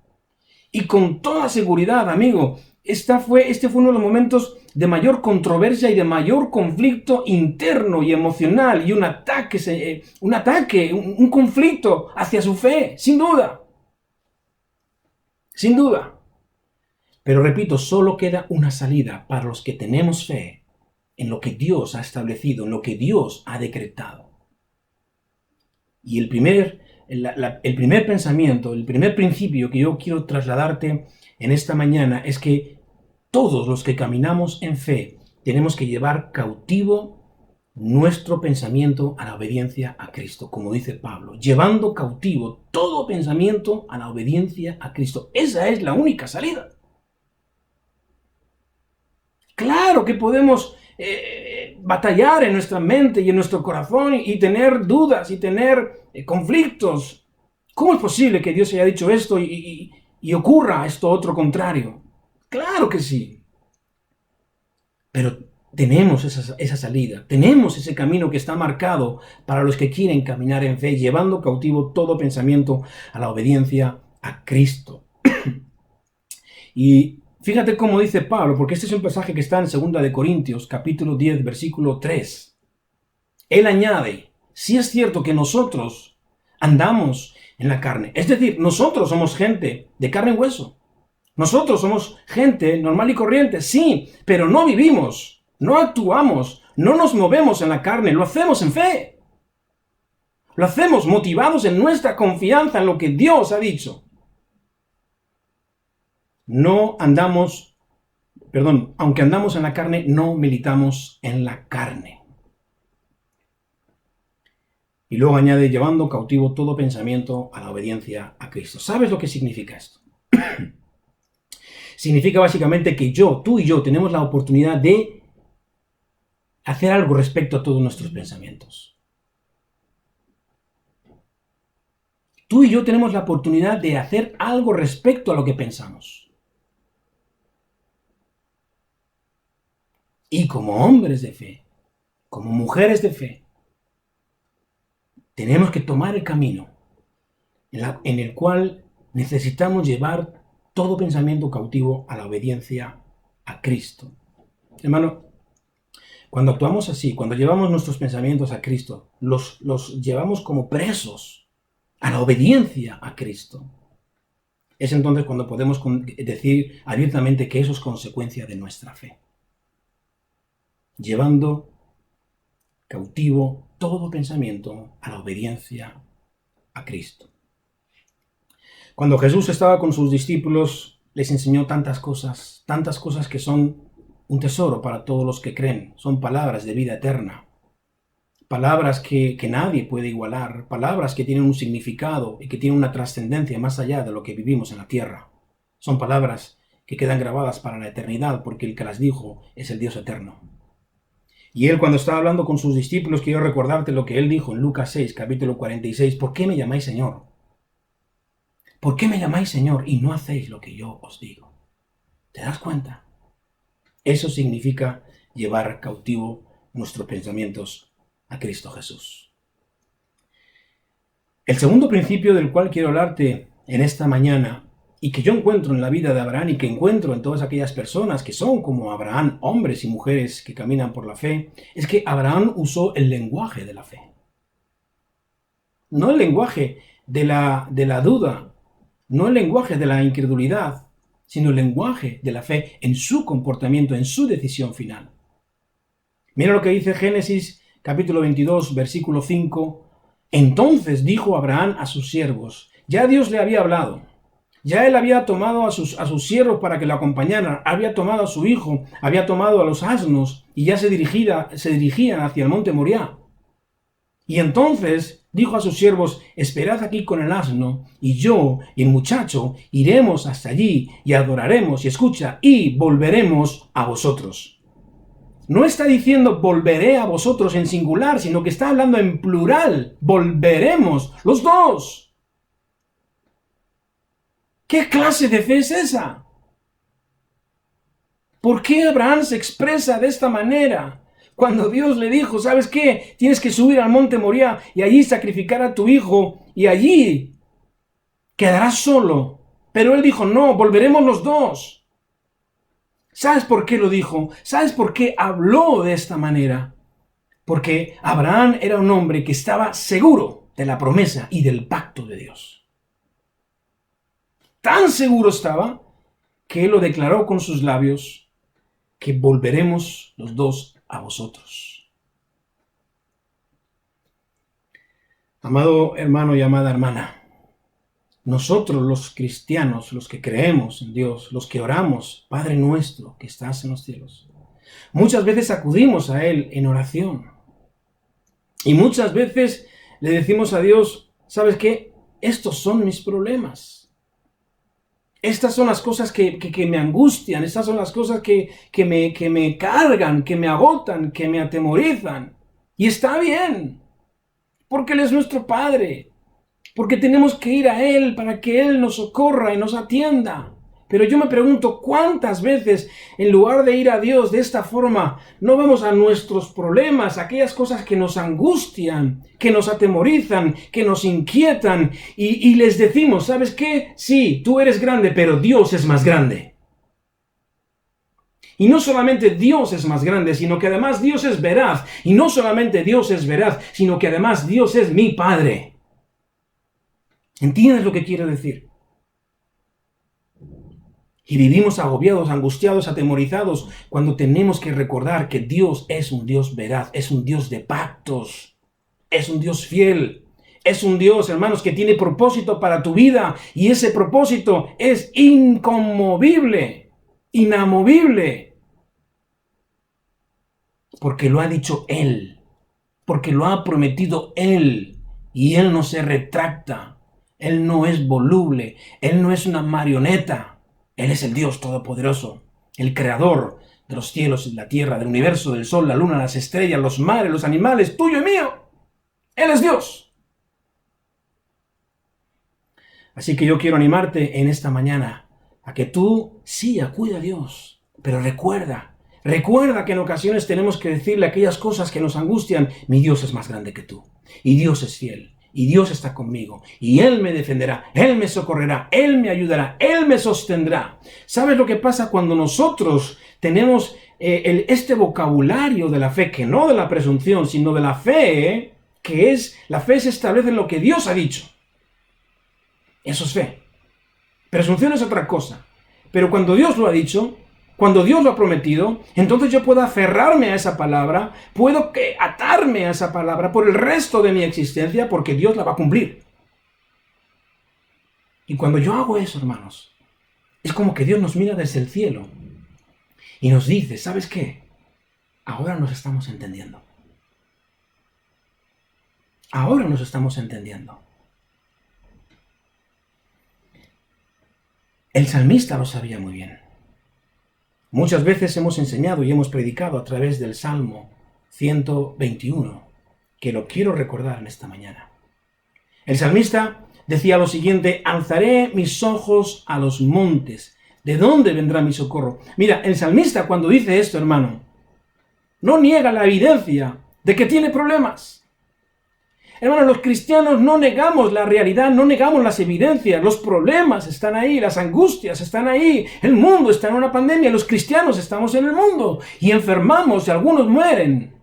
Y con toda seguridad, amigo, este fue uno de los momentos de mayor controversia y de mayor conflicto interno y emocional y un conflicto hacia su fe, sin duda. Sin duda. Pero repito, solo queda una salida para los que tenemos fe en lo que Dios ha establecido, en lo que Dios ha decretado. Y el primer pensamiento, el primer principio que yo quiero trasladarte en esta mañana es que todos los que caminamos en fe tenemos que llevar cautivo nuestro pensamiento a la obediencia a Cristo, como dice Pablo, llevando cautivo todo pensamiento a la obediencia a Cristo. Esa es la única salida. Claro que podemos batallar en nuestra mente y en nuestro corazón y tener dudas y tener conflictos. ¿Cómo es posible que Dios haya dicho esto y ocurra esto otro contrario? Claro que sí. Pero tenemos esa salida, tenemos ese camino que está marcado para los que quieren caminar en fe, llevando cautivo todo pensamiento a la obediencia a Cristo. Y fíjate cómo dice Pablo, porque este es un pasaje que está en 2 de Corintios, capítulo 10, versículo 3. Él añade, si es cierto que nosotros andamos en la carne, es decir, nosotros somos gente de carne y hueso. Nosotros somos gente normal y corriente, sí, pero no vivimos, no actuamos, no nos movemos en la carne, lo hacemos en fe. Lo hacemos motivados en nuestra confianza en lo que Dios ha dicho. Aunque andamos en la carne, no militamos en la carne. Y luego añade, llevando cautivo todo pensamiento a la obediencia a Cristo. ¿Sabes lo que significa esto? Significa básicamente que tú y yo tenemos la oportunidad de hacer algo respecto a todos nuestros pensamientos. Tú y yo tenemos la oportunidad de hacer algo respecto a lo que pensamos. Y como hombres de fe, como mujeres de fe, tenemos que tomar el camino en el cual necesitamos llevar todo pensamiento cautivo a la obediencia a Cristo. Hermano, cuando actuamos así, cuando llevamos nuestros pensamientos a Cristo, los llevamos como presos a la obediencia a Cristo. Es entonces cuando podemos decir abiertamente que eso es consecuencia de nuestra fe. Llevando cautivo todo pensamiento a la obediencia a Cristo. Cuando Jesús estaba con sus discípulos, les enseñó tantas cosas que son un tesoro para todos los que creen. Son palabras de vida eterna, palabras que nadie puede igualar, palabras que tienen un significado y que tienen una trascendencia más allá de lo que vivimos en la tierra. Son palabras que quedan grabadas para la eternidad porque el que las dijo es el Dios eterno. Y él, cuando estaba hablando con sus discípulos, quiero recordarte lo que él dijo en Lucas 6, capítulo 46. ¿Por qué me llamáis Señor? ¿Por qué me llamáis Señor y no hacéis lo que yo os digo? ¿Te das cuenta? Eso significa llevar cautivo nuestros pensamientos a Cristo Jesús. El segundo principio del cual quiero hablarte en esta mañana, y que yo encuentro en la vida de Abraham y que encuentro en todas aquellas personas que son como Abraham, hombres y mujeres que caminan por la fe, es que Abraham usó el lenguaje de la fe. No el lenguaje de la duda, no el lenguaje de la incredulidad, sino el lenguaje de la fe en su comportamiento, en su decisión final. Mira lo que dice Génesis capítulo 22, versículo 5. Entonces dijo Abraham a sus siervos, ya Dios le había hablado, ya él había tomado a sus siervos para que lo acompañaran, había tomado a su hijo, había tomado a los asnos y ya se dirigían hacia el monte Moriah. Y entonces dijo a sus siervos, esperad aquí con el asno, y yo y el muchacho iremos hasta allí y adoraremos, y escucha, y volveremos a vosotros. No está diciendo volveré a vosotros en singular, sino que está hablando en plural. Volveremos, los dos. ¿Qué clase de fe es esa? ¿Por qué Abraham se expresa de esta manera? Cuando Dios le dijo, ¿sabes qué? Tienes que subir al monte Moriah y allí sacrificar a tu hijo y allí quedarás solo. Pero él dijo, no, volveremos los dos. ¿Sabes por qué lo dijo? ¿Sabes por qué habló de esta manera? Porque Abraham era un hombre que estaba seguro de la promesa y del pacto de Dios. Tan seguro estaba que él lo declaró con sus labios, que volveremos los dos a vosotros. Amado hermano y amada hermana, nosotros los cristianos, los que creemos en Dios, los que oramos, Padre nuestro que estás en los cielos, muchas veces acudimos a Él en oración. Y muchas veces le decimos a Dios, ¿sabes qué? Estos son mis problemas. Estas son las cosas que me angustian, estas son las cosas que me cargan, que me agotan, que me atemorizan. Y está bien, porque Él es nuestro Padre. Porque tenemos que ir a Él para que Él nos socorra y nos atienda. Pero yo me pregunto, ¿cuántas veces en lugar de ir a Dios de esta forma, no vamos a nuestros problemas, aquellas cosas que nos angustian, que nos atemorizan, que nos inquietan, y les decimos, ¿sabes qué? Sí, tú eres grande, pero Dios es más grande. Y no solamente Dios es más grande, sino que además Dios es veraz. Y no solamente Dios es veraz, sino que además Dios es mi Padre. ¿Entiendes lo que quiero decir? Y vivimos agobiados, angustiados, atemorizados, cuando tenemos que recordar que Dios es un Dios veraz, es un Dios de pactos, es un Dios fiel, es un Dios, hermanos, que tiene propósito para tu vida, y ese propósito es inconmovible, inamovible, porque lo ha dicho Él, porque lo ha prometido Él, y Él no se retracta. Él no es voluble, Él no es una marioneta, Él es el Dios Todopoderoso, el Creador de los cielos y la tierra, del universo, del sol, la luna, las estrellas, los mares, los animales, tuyo y mío. Él es Dios. Así que yo quiero animarte en esta mañana a que tú sí acude a Dios, pero recuerda que en ocasiones tenemos que decirle aquellas cosas que nos angustian, mi Dios es más grande que tú, y Dios es fiel. Y Dios está conmigo, y Él me defenderá, Él me socorrerá, Él me ayudará, Él me sostendrá. ¿Sabes lo que pasa cuando nosotros tenemos este vocabulario de la fe, que no de la presunción, sino de la fe, que es, la fe se establece en lo que Dios ha dicho? Eso es fe. Presunción es otra cosa. Pero cuando Dios lo ha dicho, cuando Dios lo ha prometido, entonces yo puedo aferrarme a esa palabra, puedo atarme a esa palabra por el resto de mi existencia, porque Dios la va a cumplir. Y cuando yo hago eso, hermanos, es como que Dios nos mira desde el cielo y nos dice, ¿sabes qué? Ahora nos estamos entendiendo. Ahora nos estamos entendiendo. El salmista lo sabía muy bien. Muchas veces hemos enseñado y hemos predicado a través del Salmo 121, que lo quiero recordar en esta mañana. El salmista decía lo siguiente, alzaré mis ojos a los montes. ¿De dónde vendrá mi socorro? Mira, el salmista cuando dice esto, hermano, no niega la evidencia de que tiene problemas. Hermanos, los cristianos no negamos la realidad, no negamos las evidencias, los problemas están ahí, las angustias están ahí, el mundo está en una pandemia, los cristianos estamos en el mundo y enfermamos y algunos mueren.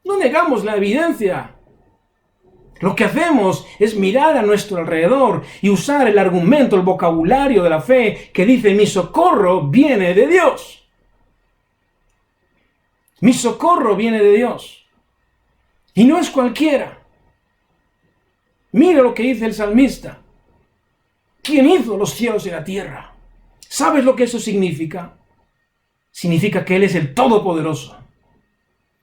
No negamos la evidencia. Lo que hacemos es mirar a nuestro alrededor y usar el argumento, el vocabulario de la fe que dice, mi socorro viene de Dios. Mi socorro viene de Dios. Y no es cualquiera. Mira lo que dice el salmista. ¿Quién hizo los cielos y la tierra? ¿Sabes lo que eso significa? Significa que Él es el Todopoderoso.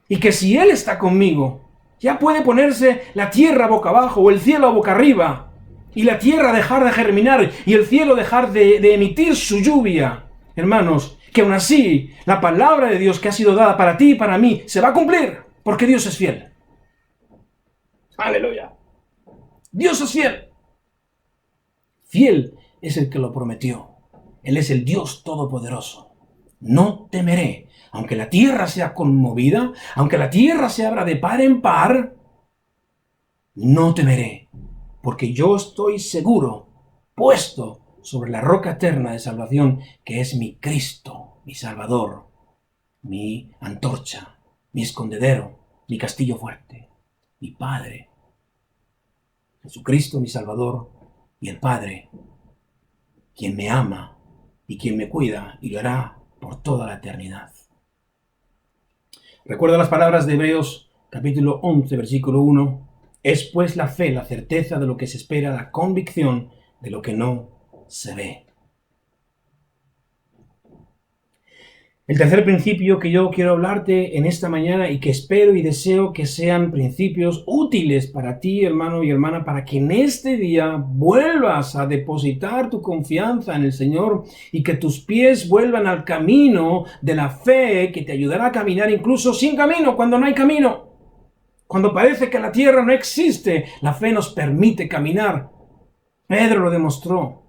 Y que si Él está conmigo, ya puede ponerse la tierra boca abajo o el cielo boca arriba. Y la tierra dejar de germinar y el cielo dejar de emitir su lluvia. Hermanos, que aún así la palabra de Dios que ha sido dada para ti y para mí se va a cumplir. Porque Dios es fiel. Aleluya. Dios es fiel. Fiel es el que lo prometió. Él es el Dios Todopoderoso. No temeré, aunque la tierra sea conmovida, aunque la tierra se abra de par en par, no temeré, porque yo estoy seguro, puesto sobre la roca eterna de salvación, que es mi Cristo, mi Salvador, mi antorcha, mi escondedero, mi castillo fuerte, mi Padre. Jesucristo, mi Salvador, y el Padre, quien me ama y quien me cuida y lo hará por toda la eternidad. Recuerda las palabras de Hebreos capítulo 11, versículo 1. Es pues la fe, la certeza de lo que se espera, la convicción de lo que no se ve. El tercer principio que yo quiero hablarte en esta mañana y que espero y deseo que sean principios útiles para ti, hermano y hermana, para que en este día vuelvas a depositar tu confianza en el Señor y que tus pies vuelvan al camino de la fe que te ayudará a caminar incluso sin camino, cuando no hay camino. Cuando parece que la tierra no existe, la fe nos permite caminar. Pedro lo demostró.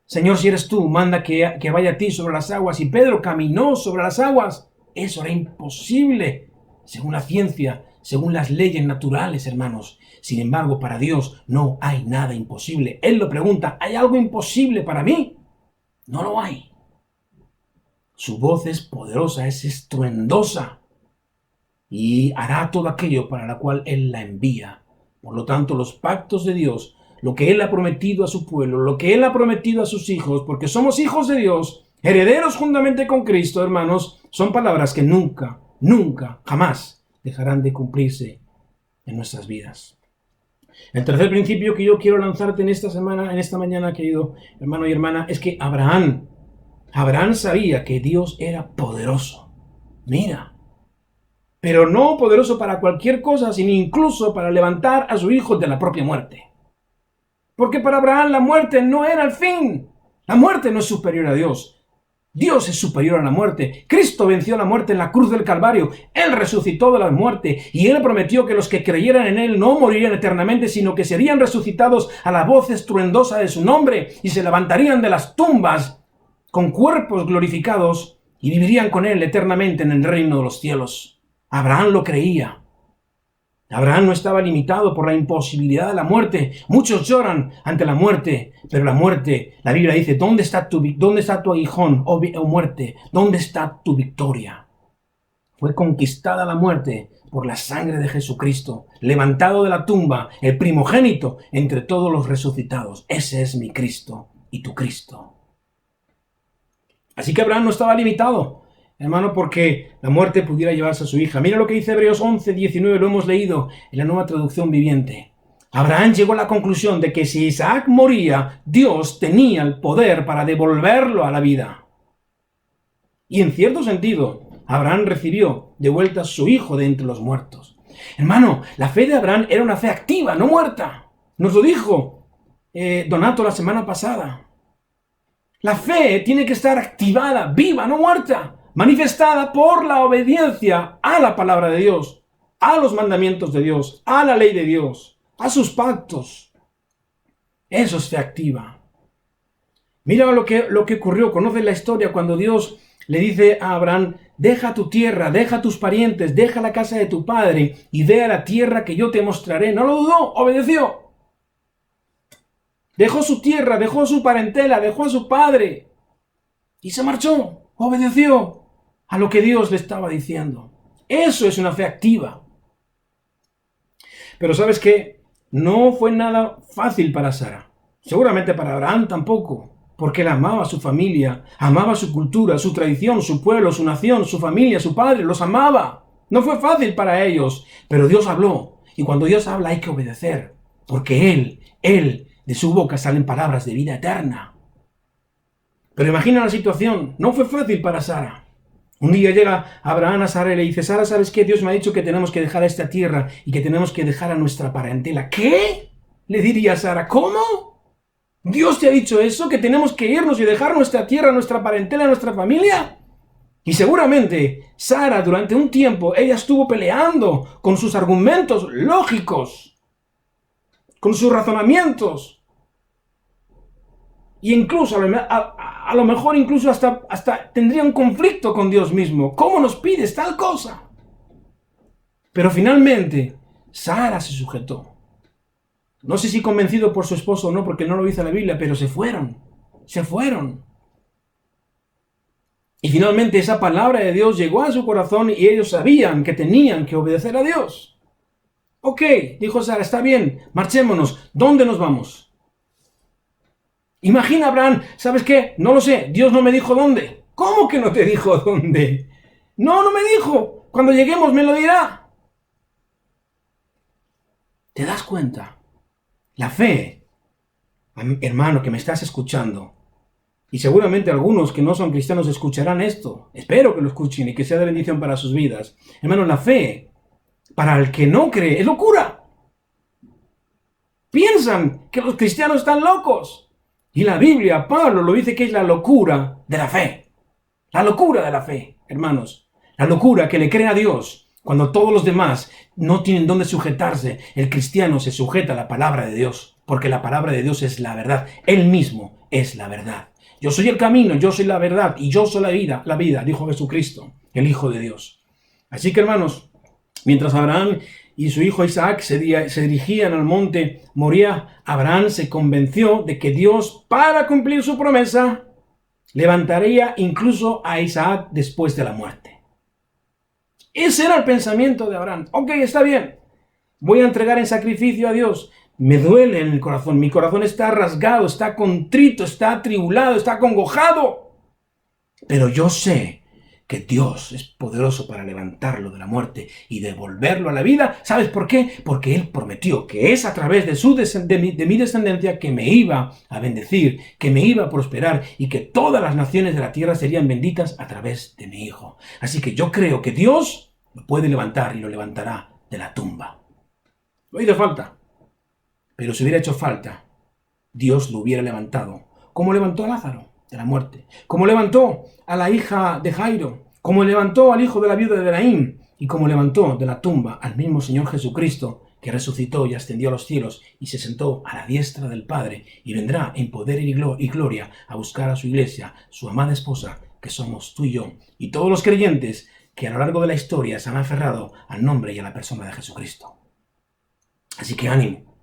Señor, si eres tú, manda que vaya a ti sobre las aguas. Y Pedro caminó sobre las aguas. Eso era imposible, según la ciencia, según las leyes naturales, hermanos. Sin embargo, para Dios no hay nada imposible. Él lo pregunta, ¿hay algo imposible para mí? No lo hay. Su voz es poderosa, es estruendosa. Y hará todo aquello para la cual Él la envía. Por lo tanto, los pactos de Dios, lo que Él ha prometido a su pueblo, lo que Él ha prometido a sus hijos, porque somos hijos de Dios, herederos juntamente con Cristo, hermanos, son palabras que nunca, nunca, jamás dejarán de cumplirse en nuestras vidas. El tercer principio que yo quiero lanzarte en esta semana, en esta mañana, querido hermano y hermana, es que Abraham sabía que Dios era poderoso. Mira, pero no poderoso para cualquier cosa, sino incluso para levantar a su hijo de la propia muerte. Porque para Abraham la muerte no era el fin. La muerte no es superior a Dios. Dios es superior a la muerte. Cristo venció la muerte en la cruz del Calvario. Él resucitó de la muerte. Y Él prometió que los que creyeran en Él no morirían eternamente, sino que serían resucitados a la voz estruendosa de su nombre y se levantarían de las tumbas con cuerpos glorificados y vivirían con Él eternamente en el reino de los cielos. Abraham lo creía. Abraham no estaba limitado por la imposibilidad de la muerte. Muchos lloran ante la muerte, pero la muerte, la Biblia dice, ¿dónde está tu aguijón, oh muerte? ¿Dónde está tu victoria? Fue conquistada la muerte por la sangre de Jesucristo, levantado de la tumba, el primogénito entre todos los resucitados. Ese es mi Cristo y tu Cristo. Así que Abraham no estaba limitado, hermano, porque la muerte pudiera llevarse a su hija. Mira lo que dice Hebreos 11, 19, lo hemos leído en la Nueva Traducción Viviente. Abraham llegó a la conclusión de que si Isaac moría, Dios tenía el poder para devolverlo a la vida. Y en cierto sentido, Abraham recibió de vuelta a su hijo de entre los muertos. Hermano, la fe de Abraham era una fe activa, no muerta. Nos lo dijo Donato la semana pasada. La fe tiene que estar activada, viva, no muerta, manifestada por la obediencia a la palabra de Dios, a los mandamientos de Dios, a la ley de Dios, a sus pactos. Eso es fe activa. Mira lo que ocurrió. Conoces la historia cuando Dios le dice a Abraham, deja tu tierra, deja tus parientes, deja la casa de tu padre y ve a la tierra que yo te mostraré. No lo dudó, obedeció. Dejó su tierra, dejó su parentela, dejó a su padre y se marchó, obedeció a lo que Dios le estaba diciendo. Eso es una fe activa. Pero ¿sabes qué? No fue nada fácil para Sara. Seguramente para Abraham tampoco. Porque él amaba a su familia, amaba su cultura, su tradición, su pueblo, su nación, su familia, su padre, los amaba. No fue fácil para ellos, pero Dios habló. Y cuando Dios habla hay que obedecer. porque Él, de su boca salen palabras de vida eterna. Pero imagina la situación, no fue fácil para Sara. Un día llega Abraham a Sara y le dice: Sara, ¿sabes qué? Dios me ha dicho que tenemos que dejar esta tierra y que tenemos que dejar a nuestra parentela. ¿Qué? Le diría Sara, ¿cómo? ¿Dios te ha dicho eso? ¿Que tenemos que irnos y dejar nuestra tierra, nuestra parentela, nuestra familia? Y seguramente Sara durante un tiempo, ella estuvo peleando con sus argumentos lógicos, con sus razonamientos. Y incluso, a lo mejor incluso hasta tendría un conflicto con Dios mismo. ¿Cómo nos pides tal cosa? Pero finalmente, Sara se sujetó. No sé si convencido por su esposo o no, porque no lo dice la Biblia, pero se fueron. Y finalmente esa palabra de Dios llegó a su corazón y ellos sabían que tenían que obedecer a Dios. Ok, dijo Sara, está bien, marchémonos. ¿Dónde nos vamos? Imagina Abraham, ¿sabes qué? No lo sé, Dios no me dijo dónde. ¿Cómo que no te dijo dónde? No me dijo. Cuando lleguemos me lo dirá. ¿Te das cuenta? La fe, hermano que me estás escuchando, y seguramente algunos que no son cristianos escucharán esto. Espero que lo escuchen y que sea de bendición para sus vidas. Hermano, la fe, para el que no cree, es locura. Piensan que los cristianos están locos. Y la Biblia, Pablo lo dice que es la locura de la fe. La locura de la fe, hermanos. La locura que le cree a Dios cuando todos los demás no tienen dónde sujetarse. El cristiano se sujeta a la palabra de Dios, porque la palabra de Dios es la verdad. Él mismo es la verdad. Yo soy el camino, yo soy la verdad y yo soy la vida, dijo Jesucristo, el Hijo de Dios. Así que, hermanos, mientras Abraham y su hijo Isaac se dirigían al monte Moría, Abraham se convenció de que Dios, para cumplir su promesa, levantaría incluso a Isaac después de la muerte. Ese era el pensamiento de Abraham. Ok, está bien, voy a entregar en sacrificio a Dios. Me duele en el corazón, mi corazón está rasgado, está contrito, está atribulado, está acongojado. Pero yo sé que Dios es poderoso para levantarlo de la muerte y devolverlo a la vida. ¿Sabes por qué? Porque Él prometió que es a través de mi descendencia que me iba a bendecir, que me iba a prosperar y que todas las naciones de la tierra serían benditas a través de mi Hijo. Así que yo creo que Dios lo puede levantar y lo levantará de la tumba. No hizo falta, pero si hubiera hecho falta, Dios lo hubiera levantado, como levantó a Lázaro de la muerte, como levantó a la hija de Jairo, como levantó al hijo de la viuda de Naín, y como levantó de la tumba al mismo Señor Jesucristo, que resucitó y ascendió a los cielos y se sentó a la diestra del Padre, y vendrá en poder y gloria a buscar a su iglesia, su amada esposa, que somos tú y yo, y todos los creyentes que a lo largo de la historia se han aferrado al nombre y a la persona de Jesucristo. Así que ánimo,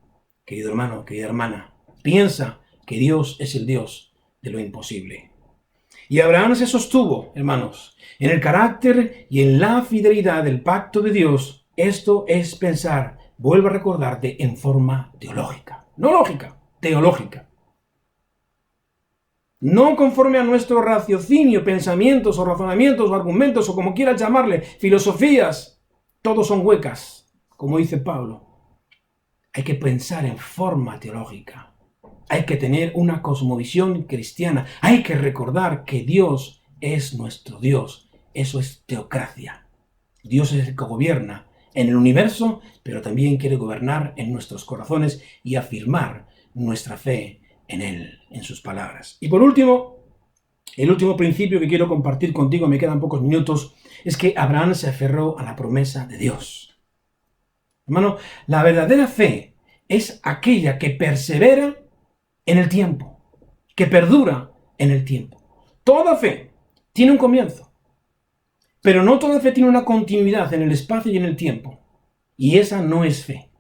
querido hermano, querida hermana, piensa que Dios es el Dios de lo imposible. Y Abraham se sostuvo, hermanos, en el carácter y en la fidelidad del pacto de Dios. Esto es pensar, vuelvo a recordarte, en forma teológica. No lógica, teológica. No conforme a nuestro raciocinio, pensamientos o razonamientos o argumentos o como quieras llamarle, filosofías. Todos son huecas, como dice Pablo. Hay que pensar en forma teológica. Hay que tener una cosmovisión cristiana. Hay que recordar que Dios es nuestro Dios. Eso es teocracia. Dios es el que gobierna en el universo, pero también quiere gobernar en nuestros corazones y afirmar nuestra fe en Él, en sus palabras. Y por último, el último principio que quiero compartir contigo, me quedan pocos minutos, es que Abraham se aferró a la promesa de Dios. Hermano, la verdadera fe es aquella que persevera en el tiempo, que perdura en el tiempo. Toda fe tiene un comienzo, pero no toda fe tiene una continuidad en el espacio y en el tiempo. Y esa no es fe.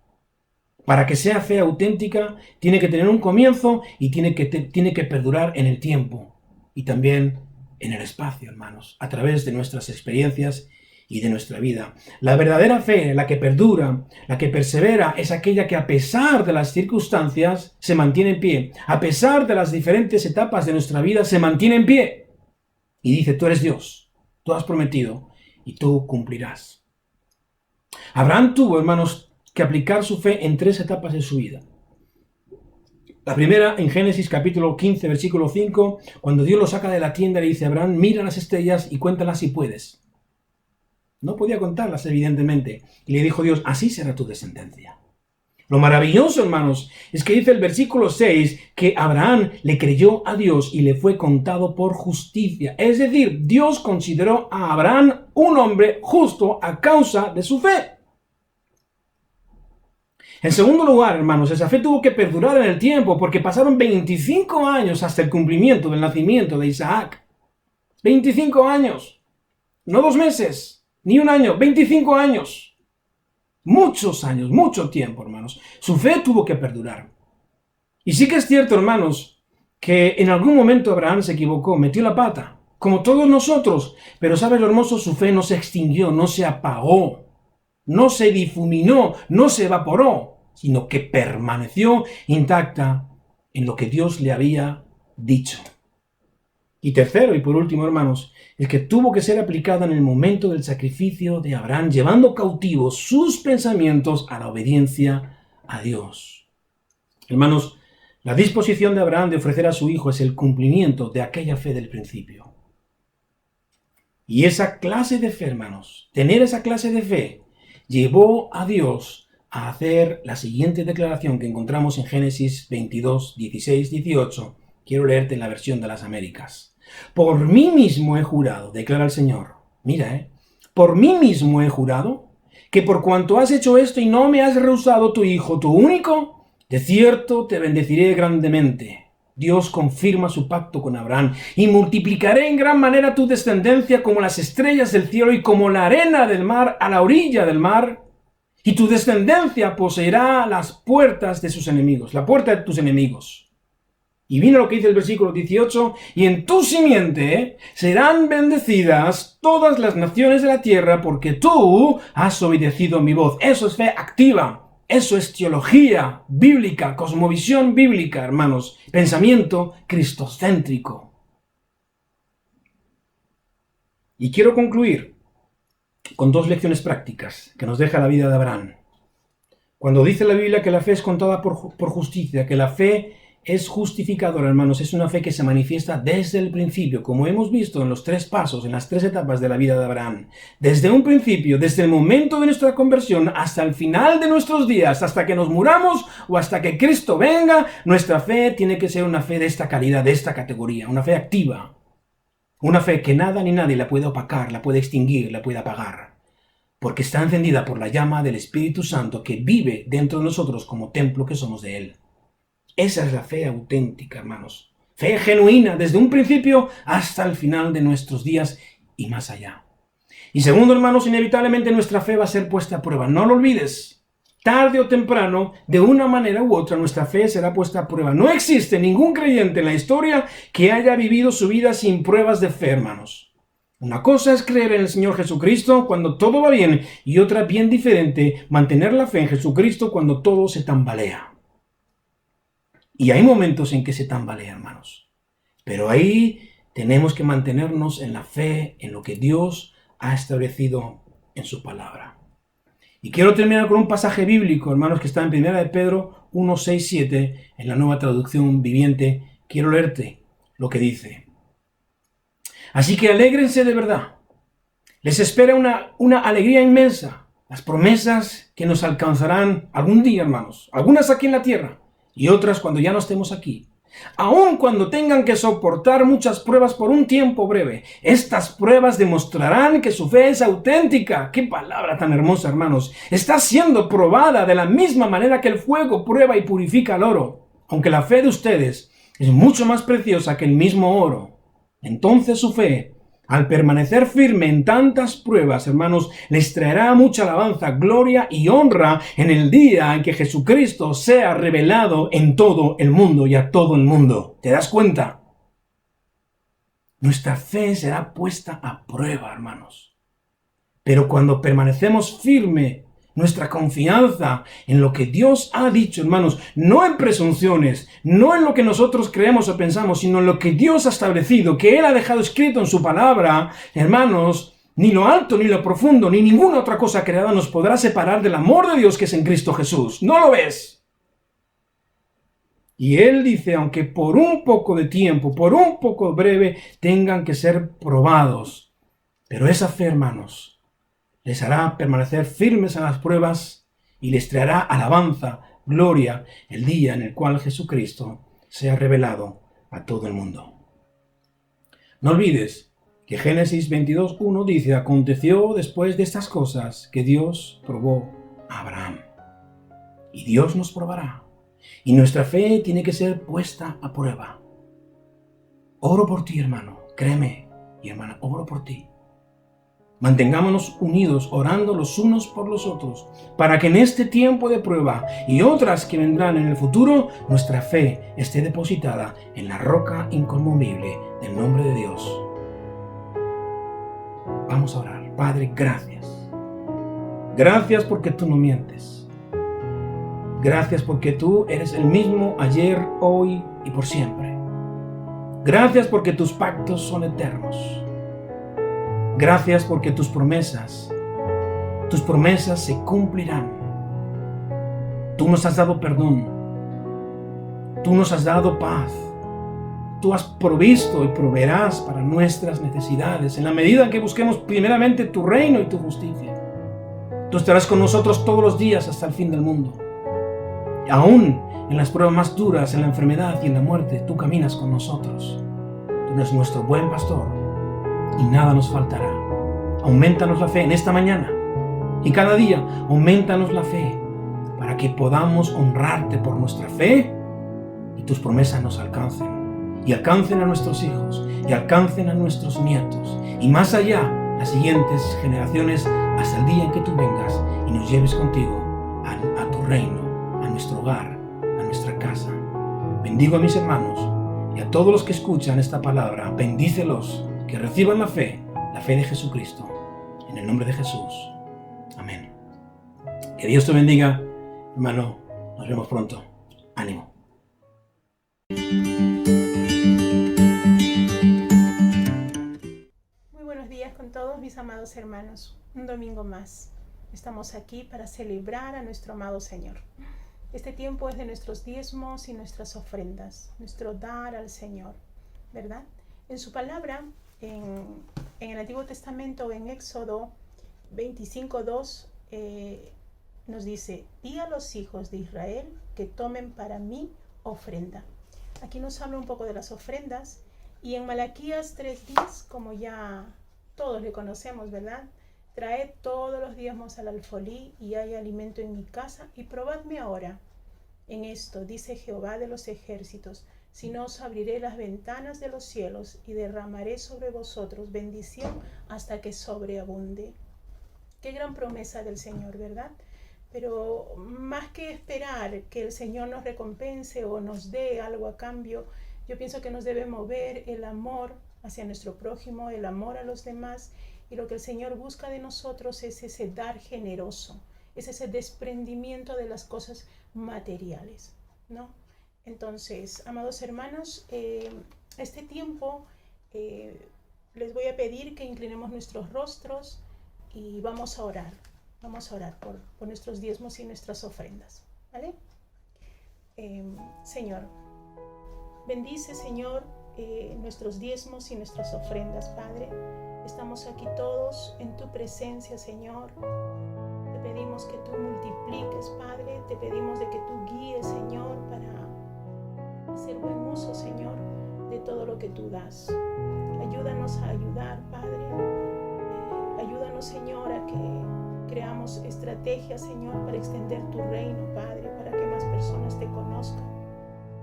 Para que sea fe auténtica, tiene que tener un comienzo y tiene que perdurar en el tiempo y también en el espacio, hermanos, a través de nuestras experiencias y de nuestra vida. La verdadera fe, la que perdura, la que persevera, es aquella que a pesar de las circunstancias se mantiene en pie. A pesar de las diferentes etapas de nuestra vida se mantiene en pie. Y dice, tú eres Dios, tú has prometido y tú cumplirás. Abraham tuvo, hermanos, que aplicar su fe en 3 etapas de su vida. La primera en Génesis capítulo 15, versículo 5, cuando Dios lo saca de la tienda, le dice a Abraham, mira las estrellas y cuéntalas si puedes. No podía contarlas, evidentemente. Y le dijo Dios, así será tu descendencia. Lo maravilloso, hermanos, es que dice el versículo 6 que Abraham le creyó a Dios y le fue contado por justicia. Es decir, Dios consideró a Abraham un hombre justo a causa de su fe. En segundo lugar, hermanos, esa fe tuvo que perdurar en el tiempo porque pasaron 25 años hasta el cumplimiento del nacimiento de Isaac. 25 años. No 2 meses, ni 1 año, 25 años. Muchos años, mucho tiempo, hermanos. Su fe tuvo que perdurar. Y sí que es cierto, hermanos, que en algún momento Abraham se equivocó, metió la pata, como todos nosotros. Pero ¿sabes lo hermoso? Su fe no se extinguió, no se apagó, no se difuminó, no se evaporó, sino que permaneció intacta en lo que Dios le había dicho. Y tercero y por último, hermanos, es que tuvo que ser aplicada en el momento del sacrificio de Abraham, llevando cautivos sus pensamientos a la obediencia a Dios. Hermanos, la disposición de Abraham de ofrecer a su hijo es el cumplimiento de aquella fe del principio. Y esa clase de fe, hermanos, tener esa clase de fe, llevó a Dios a hacer la siguiente declaración que encontramos en Génesis 22, 16, 18. Quiero leerte en la versión de las Américas. Por mí mismo he jurado, declara el Señor. Mira, por mí mismo he jurado que por cuanto has hecho esto y no me has rehusado tu hijo, tu único, de cierto te bendeciré grandemente. Dios confirma su pacto con Abraham y multiplicaré en gran manera tu descendencia como las estrellas del cielo y como la arena del mar a la orilla del mar. Y tu descendencia poseerá las puertas de sus enemigos, la puerta de tus enemigos. Y viene lo que dice el versículo 18, y en tu simiente serán bendecidas todas las naciones de la tierra, porque tú has obedecido mi voz. Eso es fe activa, eso es teología bíblica, cosmovisión bíblica, hermanos, pensamiento cristocéntrico. Y quiero concluir con 2 lecciones prácticas que nos deja la vida de Abraham. Cuando dice la Biblia que la fe es contada por justicia, que la fe es justificadora, hermanos, es una fe que se manifiesta desde el principio, como hemos visto en los 3 pasos, en las 3 etapas de la vida de Abraham. Desde un principio, desde el momento de nuestra conversión hasta el final de nuestros días, hasta que nos muramos o hasta que Cristo venga, nuestra fe tiene que ser una fe de esta calidad, de esta categoría, una fe activa. Una fe que nada ni nadie la puede opacar, la puede extinguir, la puede apagar. Porque está encendida por la llama del Espíritu Santo que vive dentro de nosotros como templo que somos de Él. Esa es la fe auténtica, hermanos. Fe genuina desde un principio hasta el final de nuestros días y más allá. Y segundo, hermanos, inevitablemente nuestra fe va a ser puesta a prueba. No lo olvides. Tarde o temprano, de una manera u otra, nuestra fe será puesta a prueba. No existe ningún creyente en la historia que haya vivido su vida sin pruebas de fe, hermanos. Una cosa es creer en el Señor Jesucristo cuando todo va bien y otra bien diferente, mantener la fe en Jesucristo cuando todo se tambalea. Y hay momentos en que se tambalea, hermanos. Pero ahí tenemos que mantenernos en la fe, en lo que Dios ha establecido en su palabra. Y quiero terminar con un pasaje bíblico, hermanos, que está en 1 de Pedro 1, 6, 7, en la Nueva Traducción Viviente. Quiero leerte lo que dice. Así que alégrense de verdad. Les espera una alegría inmensa. Las promesas que nos alcanzarán algún día, hermanos. Algunas aquí en la tierra. Y otras cuando ya no estemos aquí. Aun cuando tengan que soportar muchas pruebas por un tiempo breve, estas pruebas demostrarán que su fe es auténtica. ¡Qué palabra tan hermosa, hermanos! Está siendo probada de la misma manera que el fuego prueba y purifica el oro. Aunque la fe de ustedes es mucho más preciosa que el mismo oro. Entonces su fe, al permanecer firme en tantas pruebas, hermanos, les traerá mucha alabanza, gloria y honra en el día en que Jesucristo sea revelado en todo el mundo y a todo el mundo. ¿Te das cuenta? Nuestra fe será puesta a prueba, hermanos. Pero cuando permanecemos firme, nuestra confianza en lo que Dios ha dicho, hermanos, no en presunciones, no en lo que nosotros creemos o pensamos, sino en lo que Dios ha establecido, que Él ha dejado escrito en su palabra, hermanos, ni lo alto, ni lo profundo, ni ninguna otra cosa creada nos podrá separar del amor de Dios que es en Cristo Jesús. ¿No lo ves? Y Él dice, aunque por un poco de tiempo, por un poco breve, tengan que ser probados. Pero esa fe, hermanos, les hará permanecer firmes en las pruebas y les traerá alabanza, gloria, el día en el cual Jesucristo sea revelado a todo el mundo. No olvides que Génesis 22:1 dice, aconteció después de estas cosas que Dios probó a Abraham. Y Dios nos probará. Y nuestra fe tiene que ser puesta a prueba. Oro por ti, hermano. Créeme, y hermana, oro por ti. Mantengámonos unidos, orando los unos por los otros, para que en este tiempo de prueba y otras que vendrán en el futuro, nuestra fe esté depositada en la roca inconmovible del nombre de Dios. Vamos a orar. Padre, gracias. Gracias porque tú no mientes. Gracias porque tú eres el mismo ayer, hoy y por siempre. Gracias porque tus pactos son eternos. Gracias porque tus promesas se cumplirán. Tú nos has dado perdón. Tú nos has dado paz. Tú has provisto y proveerás para nuestras necesidades en la medida en que busquemos primeramente tu reino y tu justicia. Tú estarás con nosotros todos los días hasta el fin del mundo. Aún en las pruebas más duras, en la enfermedad y en la muerte, tú caminas con nosotros. Tú eres nuestro buen pastor y nada nos faltará. Aumentanos la fe en esta mañana y cada día aumentanos la fe para que podamos honrarte por nuestra fe y tus promesas nos alcancen y alcancen a nuestros hijos y alcancen a nuestros nietos y más allá, las siguientes generaciones, hasta el día en que tú vengas y nos lleves contigo a tu reino, a nuestro hogar, a nuestra casa. Bendigo a mis hermanos y a todos los que escuchan esta palabra. Bendícelos, que reciban la fe de Jesucristo. En el nombre de Jesús. Amén. Que Dios te bendiga, hermano. Nos vemos pronto. Ánimo. Muy buenos días con todos mis amados hermanos. Un domingo más. Estamos aquí para celebrar a nuestro amado Señor. Este tiempo es de nuestros diezmos y nuestras ofrendas, nuestro dar al Señor, ¿verdad? En su palabra, en el Antiguo Testamento, en Éxodo 25:2, nos dice, di a los hijos de Israel que tomen para mí ofrenda. Aquí nos habla un poco de las ofrendas. Y en Malaquías 3:10, como ya todos le conocemos, ¿verdad? Traed todos los diezmos al alfolí y hay alimento en mi casa y probadme ahora en esto, dice Jehová de los ejércitos, si no os abriré las ventanas de los cielos y derramaré sobre vosotros bendición hasta que sobreabunde. Qué gran promesa del Señor, ¿verdad? Pero más que esperar que el Señor nos recompense o nos dé algo a cambio, yo pienso que nos debe mover el amor hacia nuestro prójimo, el amor a los demás, y lo que el Señor busca de nosotros es ese dar generoso, es ese desprendimiento de las cosas materiales, ¿no? Entonces, amados hermanos, este tiempo les voy a pedir que inclinemos nuestros rostros y vamos a orar por nuestros diezmos y nuestras ofrendas, ¿vale? Señor, bendice, Señor, nuestros diezmos y nuestras ofrendas, Padre. Estamos aquí todos en tu presencia, Señor. Te pedimos que tú multipliques, Padre. Te pedimos de que tú guíes, Señor, para hacer buen uso, Señor, de todo lo que tú das. Ayúdanos a ayudar, Padre. Ayúdanos, Señor, a que creamos estrategias, Señor, para extender tu reino, Padre, para que más personas te conozcan.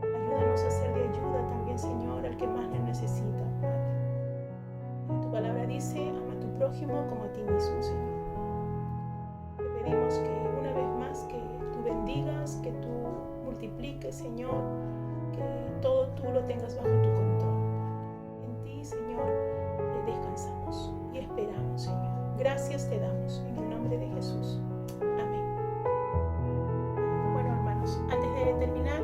Ayúdanos a ser de ayuda también, Señor, al que más le necesita, Padre. Tu palabra dice, ama a tu prójimo como a ti mismo, Señor. Te pedimos que una vez más que tú bendigas, que tú multipliques, Señor, que todo tú lo tengas bajo tu control. En ti, Señor, descansamos y esperamos, Señor. Gracias te damos en el nombre de Jesús. Amén. Bueno, hermanos, antes de terminar,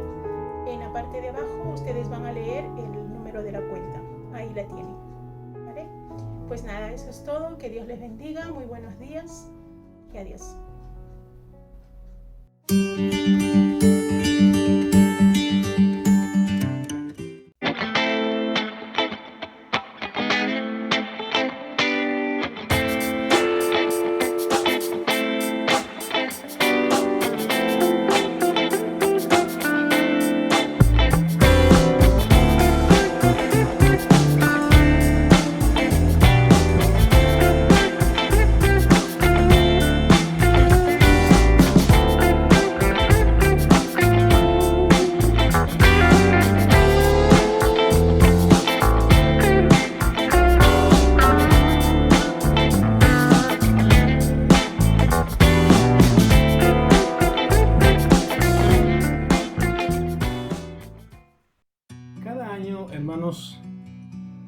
en la parte de abajo ustedes van a leer el número de la cuenta. Ahí la tienen. ¿Vale? Pues nada, eso es todo. Que Dios les bendiga. Muy buenos días y adiós.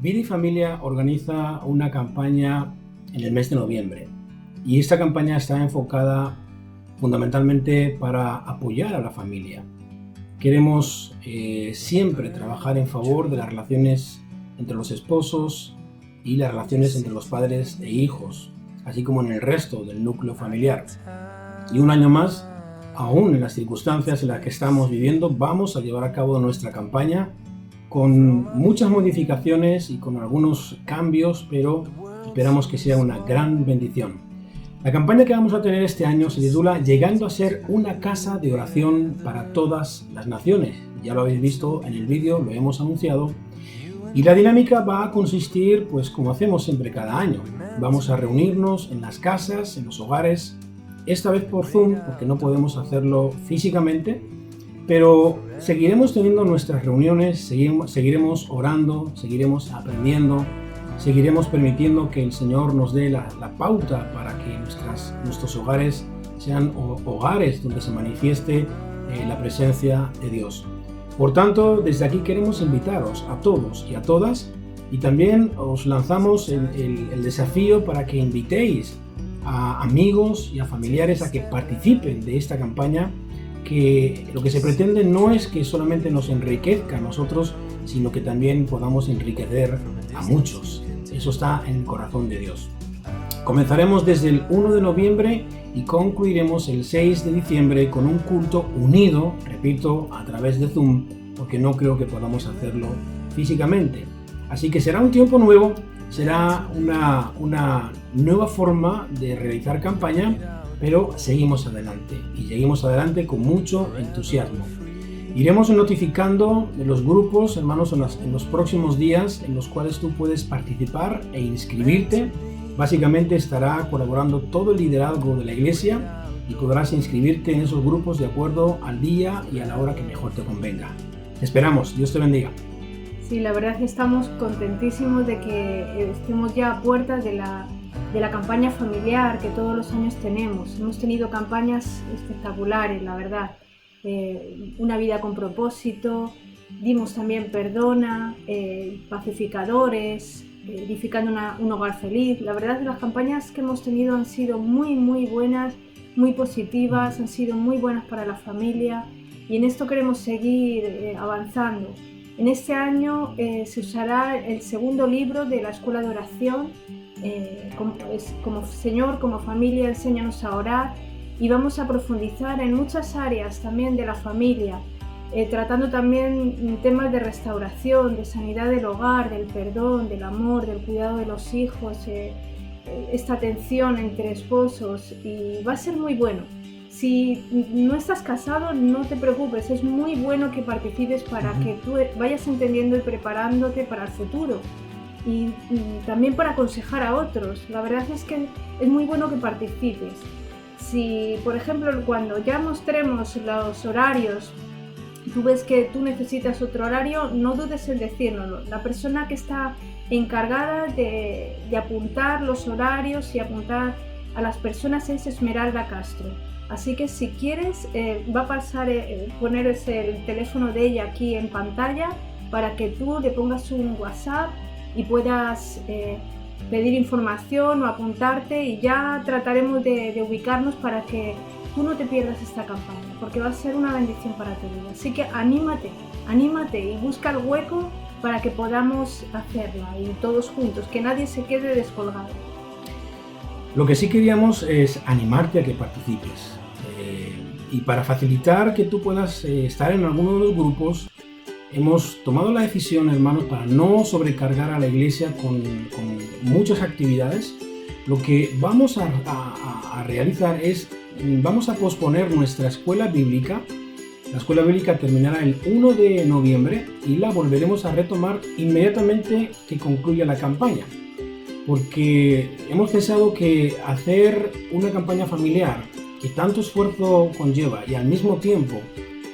Vida y Familia organiza una campaña en el mes de noviembre y esta campaña está enfocada fundamentalmente para apoyar a la familia. Queremos siempre trabajar en favor de las relaciones entre los esposos y las relaciones entre los padres e hijos, así como en el resto del núcleo familiar. Y un año más, aún en las circunstancias en las que estamos viviendo, vamos a llevar a cabo nuestra campaña con muchas modificaciones y con algunos cambios, pero esperamos que sea una gran bendición. La campaña que vamos a tener este año se titula Llegando a ser una casa de oración para todas las naciones. Ya lo habéis visto en el vídeo, lo hemos anunciado. Y la dinámica va a consistir, pues como hacemos siempre cada año. Vamos a reunirnos en las casas, en los hogares, esta vez por Zoom, porque no podemos hacerlo físicamente, pero seguiremos teniendo nuestras reuniones, seguiremos orando, seguiremos aprendiendo, seguiremos permitiendo que el Señor nos dé la pauta para que nuestros hogares sean hogares donde se manifieste la presencia de Dios. Por tanto, desde aquí queremos invitaros a todos y a todas, y también os lanzamos el desafío para que invitéis a amigos y a familiares a que participen de esta campaña, que lo que se pretende no es que solamente nos enriquezca a nosotros, sino que también podamos enriquecer a muchos. Eso está en el corazón de Dios. Comenzaremos desde el 1 de noviembre y concluiremos el 6 de diciembre con un culto unido, repito, a través de Zoom, porque no creo que podamos hacerlo físicamente. Así que será un tiempo nuevo, será una nueva forma de realizar campaña, pero seguimos adelante y seguimos adelante con mucho entusiasmo. Iremos notificando de los grupos, hermanos, en los próximos días en los cuales tú puedes participar e inscribirte. Básicamente estará colaborando todo el liderazgo de la iglesia y podrás inscribirte en esos grupos de acuerdo al día y a la hora que mejor te convenga. Te esperamos, Dios te bendiga. Sí, la verdad es que estamos contentísimos de que estemos ya a puertas de la campaña familiar que todos los años tenemos. Hemos tenido campañas espectaculares, la verdad. Una vida con propósito, dimos también perdona, pacificadores, edificando un hogar feliz. La verdad es que las campañas que hemos tenido han sido muy buenas, muy positivas, han sido muy buenas para la familia y en esto queremos seguir avanzando. En este año se usará el segundo libro de la Escuela de Oración, como Señor, como familia, enséñanos a orar, y vamos a profundizar en muchas áreas también de la familia, tratando también temas de restauración, de sanidad del hogar, del perdón, del amor, del cuidado de los hijos, esta atención entre esposos, y va a ser muy bueno. Si no estás casado, no te preocupes, es muy bueno que participes para que tú vayas entendiendo y preparándote para el futuro y también para aconsejar a otros. La verdad es que es muy bueno que participes. Si, por ejemplo, cuando ya mostremos los horarios, tú ves que tú necesitas otro horario, no dudes en decírnoslo. La persona que está encargada de apuntar los horarios y apuntar a las personas es Esmeralda Castro. Así que si quieres, va a pasar poner el teléfono de ella aquí en pantalla para que tú le pongas un WhatsApp y puedas pedir información o apuntarte, y ya trataremos de ubicarnos para que tú no te pierdas esta campaña, porque va a ser una bendición para tu vida. Así que anímate y busca el hueco para que podamos hacerla y todos juntos, que nadie se quede descolgado. Lo que sí queríamos es animarte a que participes. Y para facilitar que tú puedas estar en alguno de los grupos, hemos tomado la decisión, hermanos, para no sobrecargar a la iglesia con muchas actividades. Lo que vamos a realizar es, vamos a posponer nuestra escuela bíblica. La escuela bíblica terminará el 1 de noviembre y la volveremos a retomar inmediatamente que concluya la campaña. Porque hemos pensado que hacer una campaña familiar que tanto esfuerzo conlleva y al mismo tiempo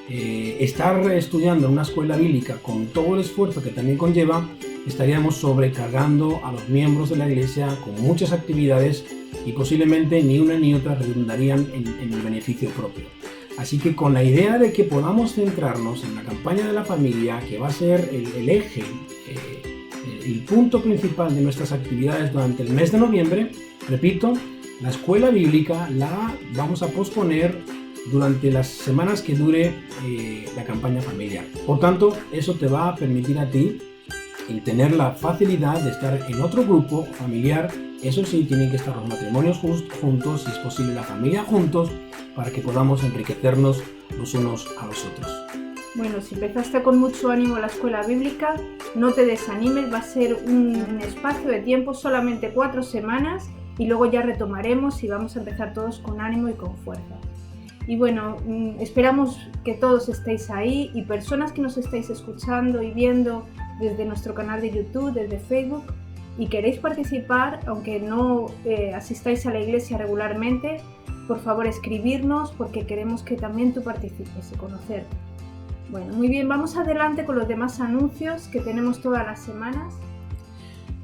estar estudiando en una escuela bíblica con todo el esfuerzo que también conlleva, estaríamos sobrecargando a los miembros de la iglesia con muchas actividades y posiblemente ni una ni otra redundarían en el beneficio propio. Así que con la idea de que podamos centrarnos en la campaña de la familia, que va a ser el eje el punto principal de nuestras actividades durante el mes de noviembre, repito, la escuela bíblica la vamos a posponer durante las semanas que dure la campaña familiar. Por tanto, eso te va a permitir a ti el tener la facilidad de estar en otro grupo familiar. Eso sí, tienen que estar los matrimonios juntos, si es posible la familia juntos, para que podamos enriquecernos los unos a los otros. Bueno, si empezaste con mucho ánimo la escuela bíblica, no te desanimes, va a ser un espacio de tiempo, solamente 4 semanas, y luego ya retomaremos y vamos a empezar todos con ánimo y con fuerza. Y bueno, esperamos que todos estéis ahí, y personas que nos estáis escuchando y viendo desde nuestro canal de YouTube, desde Facebook, y queréis participar, aunque no asistáis a la iglesia regularmente, por favor escribirnos, porque queremos que también tú participes y conocerte. Bueno, muy bien, vamos adelante con los demás anuncios que tenemos todas las semanas.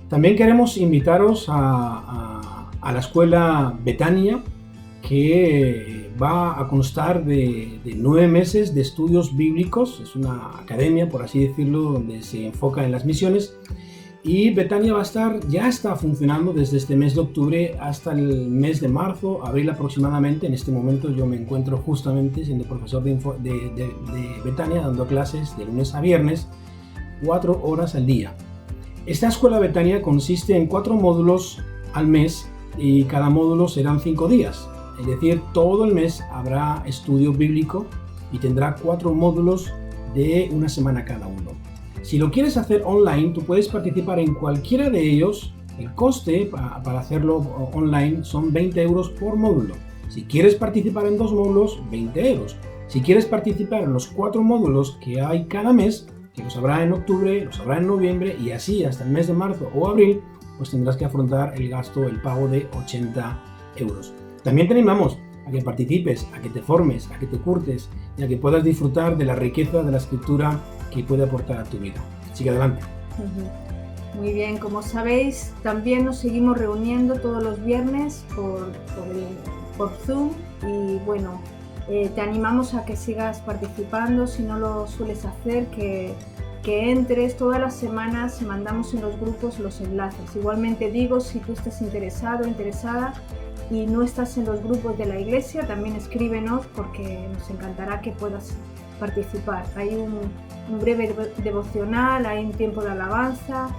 También queremos invitaros a la escuela Betania, que va a constar de 9 meses de estudios bíblicos. Es una academia, por así decirlo, donde se enfoca en las misiones. Y Betania ya está funcionando desde este mes de octubre hasta el mes de marzo, abril aproximadamente. En este momento yo me encuentro justamente siendo profesor de Betania, dando clases de lunes a viernes, 4 horas al día. Esta escuela Betania consiste en 4 módulos al mes y cada módulo serán 5 días. Es decir, todo el mes habrá estudio bíblico y tendrá 4 módulos de una semana cada uno. Si lo quieres hacer online, tú puedes participar en cualquiera de ellos. El coste para hacerlo online son 20 euros por módulo. Si quieres participar en 2 módulos, 20 euros. Si quieres participar en los 4 módulos que hay cada mes, que los habrá en octubre, los habrá en noviembre y así hasta el mes de marzo o abril, pues tendrás que afrontar el pago de 80 euros. También te animamos a que participes, a que te formes, a que te curtes y a que puedas disfrutar de la riqueza de la escritura que puede aportar a tu vida. Sigue adelante. Muy bien, como sabéis, también nos seguimos reuniendo todos los viernes por Zoom y bueno, te animamos a que sigas participando si no lo sueles hacer, que entres. Todas las semanas mandamos en los grupos los enlaces. Igualmente digo, si tú estás interesado o interesada y no estás en los grupos de la iglesia, también escríbenos porque nos encantará que puedas participar. Hay un breve devocional, hay un tiempo de alabanza,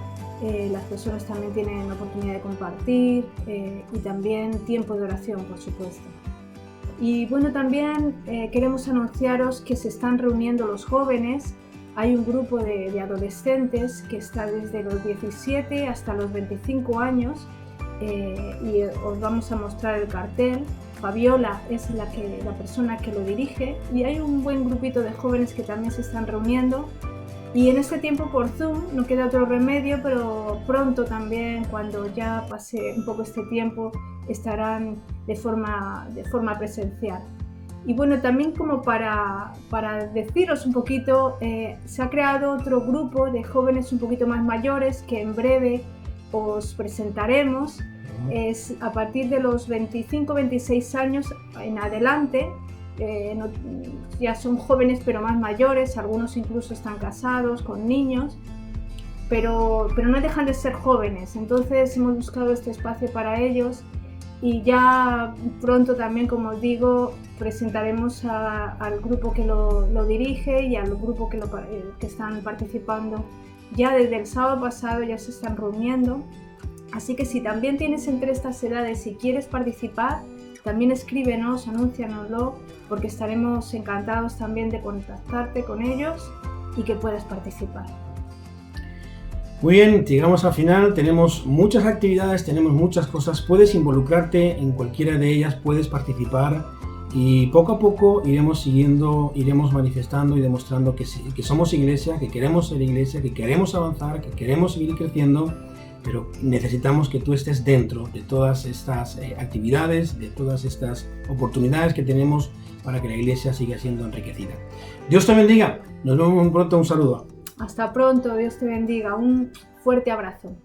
las personas también tienen oportunidad de compartir y también tiempo de oración, por supuesto. Y bueno, también queremos anunciaros que se están reuniendo los jóvenes. Hay un grupo de adolescentes que está desde los 17 hasta los 25 años y os vamos a mostrar el cartel. Fabiola es la persona que lo dirige y hay un buen grupito de jóvenes que también se están reuniendo. Y en este tiempo por Zoom no queda otro remedio, pero pronto también, cuando ya pase un poco este tiempo, estarán de forma presencial. Y bueno, también como para deciros un poquito, se ha creado otro grupo de jóvenes un poquito más mayores que en breve os presentaremos. Es a partir de los 25-26 años en adelante. Ya son jóvenes pero más mayores, algunos incluso están casados con niños, pero no dejan de ser jóvenes. Entonces hemos buscado este espacio para ellos y ya pronto también, como os digo, presentaremos al grupo que lo dirige y al grupo que están participando. Ya desde el sábado pasado ya se están reuniendo, así que si también tienes entre estas edades y quieres participar, también escríbenos, anúncianoslo, porque estaremos encantados también de contactarte con ellos y que puedas participar. Muy bien, llegamos al final, tenemos muchas actividades, tenemos muchas cosas, puedes involucrarte en cualquiera de ellas, puedes participar y poco a poco iremos manifestando y demostrando que somos iglesia, que queremos ser iglesia, que queremos avanzar, que queremos seguir creciendo, pero necesitamos que tú estés dentro de todas estas actividades, de todas estas oportunidades que tenemos para que la iglesia siga siendo enriquecida. Dios te bendiga, nos vemos muy pronto, un saludo. Hasta pronto, Dios te bendiga, un fuerte abrazo.